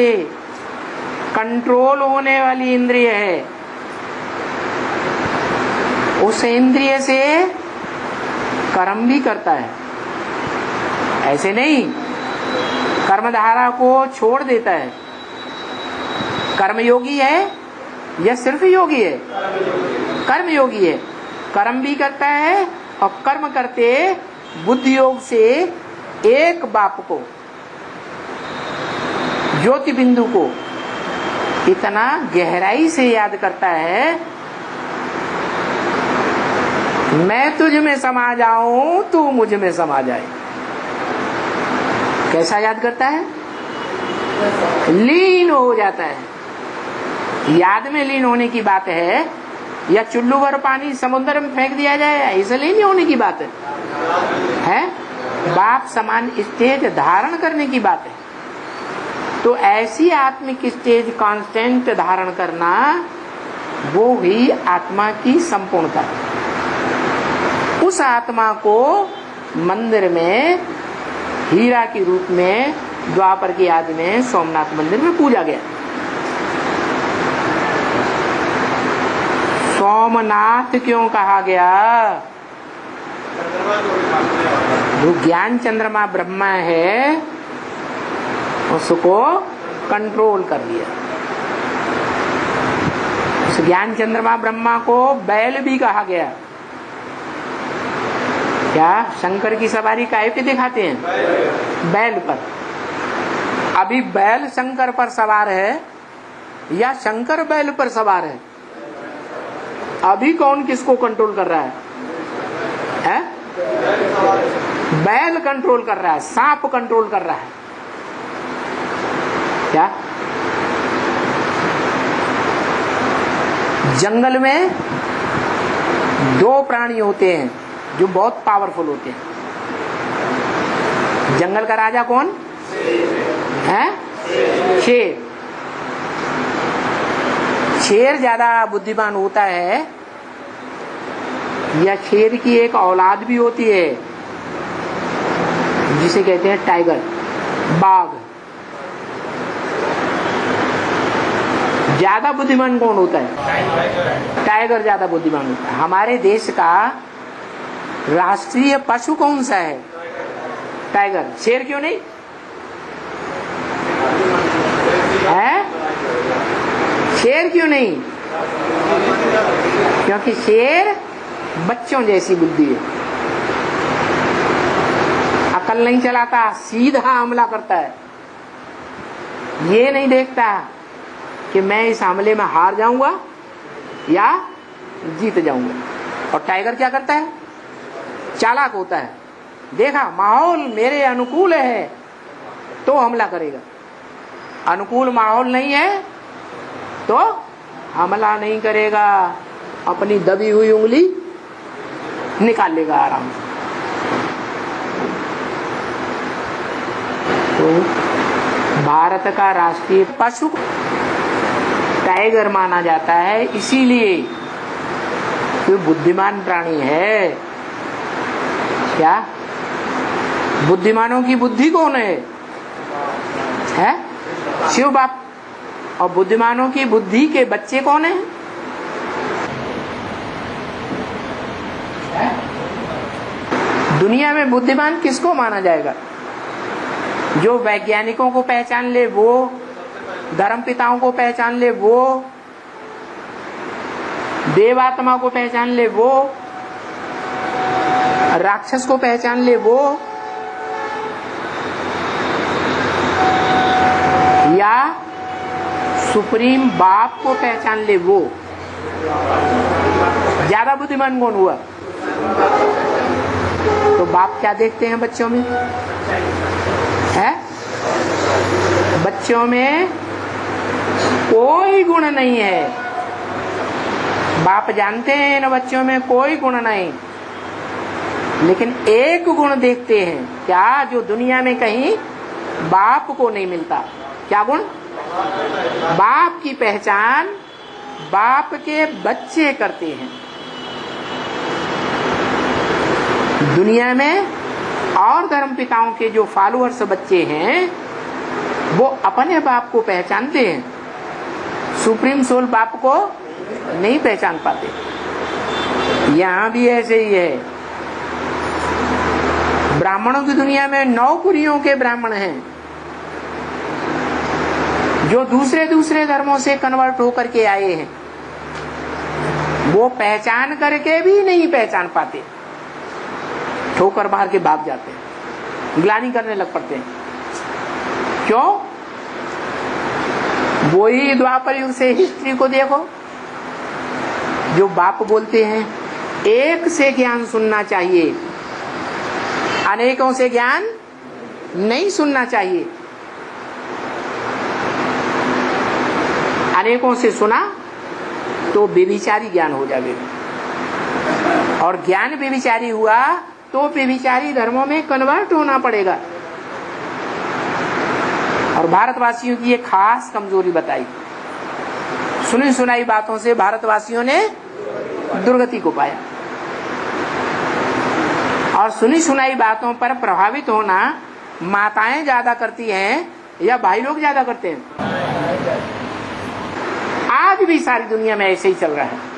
कंट्रोल होने वाली इंद्रिय है, उस इंद्रिय से कर्म भी करता है। ऐसे नहीं कर्मधारा को छोड़ देता है। कर्मयोगी है या सिर्फ योगी है? कर्मयोगी है। कर्म भी करता है और कर्म करते बुद्धि योग से एक बाप को, ज्योति बिंदु को इतना गहराई से याद करता है, मैं तुझ में समा जाऊं, तू मुझ में समा जाए। कैसा याद करता है? लीन हो जाता है। याद में लीन होने की बात है या चुल्लू भर पानी समुद्र में फेंक दिया जाए, ऐसे लीन होने की बात है? बाप समान स्टेज धारण करने की बात है। तो ऐसी आत्मिक स्टेज कांस्टेंट धारण करना वो हुई आत्मा की संपूर्णता। उस आत्मा को मंदिर में हीरा के रूप में द्वापर की आदि में सोमनाथ मंदिर में पूजा गया। सोमनाथ क्यों कहा गया? जो ज्ञान चंद्रमा ब्रह्मा है उसको कंट्रोल कर लिया। उस ज्ञान चंद्रमा ब्रह्मा को बैल भी कहा गया। क्या शंकर की सवारी काहे पे दिखाते हैं? बैल पर। अभी बैल शंकर पर सवार है या शंकर बैल पर सवार है? अभी कौन किसको कंट्रोल कर रहा है? बैल कंट्रोल कर रहा है, सांप कंट्रोल कर रहा है। क्या जंगल में दो प्राणी होते हैं जो बहुत पावरफुल होते हैं। जंगल का राजा कौन है? शेर। शेर ज्यादा बुद्धिमान होता है या शेर की एक औलाद भी होती है जिसे कहते हैं टाइगर, बाघ। ज्यादा बुद्धिमान कौन होता है? टाइगर ज्यादा बुद्धिमान होता है। हमारे देश का राष्ट्रीय पशु कौन सा है? टाइगर। शेर क्यों नहीं है? शेर क्यों नहीं? क्योंकि शेर बच्चों जैसी बुद्धि है, अकल नहीं चलाता, सीधा हमला करता है। ये नहीं देखता कि मैं इस हमले में हार जाऊंगा या जीत जाऊंगा। और टाइगर क्या करता है? चालाक होता है। देखा माहौल मेरे अनुकूल है तो हमला करेगा, अनुकूल माहौल नहीं है तो हमला नहीं करेगा, अपनी दबी हुई उंगली निकाल लेगा आराम से। तो भारत का राष्ट्रीय पशु टाइगर माना जाता है, इसीलिए कोई बुद्धिमान प्राणी है। क्या बुद्धिमानों की बुद्धि कौन है? शिव बाप। और बुद्धिमानों की बुद्धि के बच्चे कौन है? दुनिया में बुद्धिमान किसको माना जाएगा? जो वैज्ञानिकों को पहचान ले वो, धर्मपिताओं को पहचान ले वो, देवात्मा को पहचान ले वो, राक्षस को पहचान ले वो, या सुप्रीम बाप को पहचान ले वो। ज्यादा बुद्धिमान कौन हुआ? तो बाप क्या देखते हैं बच्चों में? है बच्चों में कोई गुण नहीं है। बाप जानते हैं इन बच्चों में कोई गुण नहीं, लेकिन एक गुण देखते हैं। क्या? जो दुनिया में कहीं बाप को नहीं मिलता। क्या गुण? बाप की पहचान बाप के बच्चे करते हैं। दुनिया में और धर्मपिताओं के जो फॉलोअर्स बच्चे हैं वो अपने बाप को पहचानते हैं, सुप्रीम सोल बाप को नहीं पहचान पाते। यहां भी ऐसे ही है। ब्राह्मणों की दुनिया में 9 कुरियों के ब्राह्मण हैं जो दूसरे दूसरे धर्मों से कन्वर्ट होकर के आए हैं। वो पहचान करके भी नहीं पहचान पाते, ठोकर मार के भाग जाते हैं, ग्लानि करने लग पड़ते हैं। क्यों? वही द्वापर युग से हिस्ट्री को देखो। जो बाप बोलते हैं एक से ज्ञान सुनना चाहिए, अनेकों से ज्ञान नहीं सुनना चाहिए। अनेकों से सुना तो व्यभिचारी ज्ञान हो जाएगा, और ज्ञान व्यभिचारी हुआ तो व्यभिचारी धर्मों में कन्वर्ट होना पड़ेगा। और भारतवासियों की एक खास कमजोरी बताई, सुनी सुनाई बातों से भारतवासियों ने दुर्गति को पाया। और सुनी सुनाई बातों पर प्रभावित होना माताएं ज्यादा करती हैं या भाई लोग ज्यादा करते हैं? आज भी सारी दुनिया में ऐसे ही चल रहा है।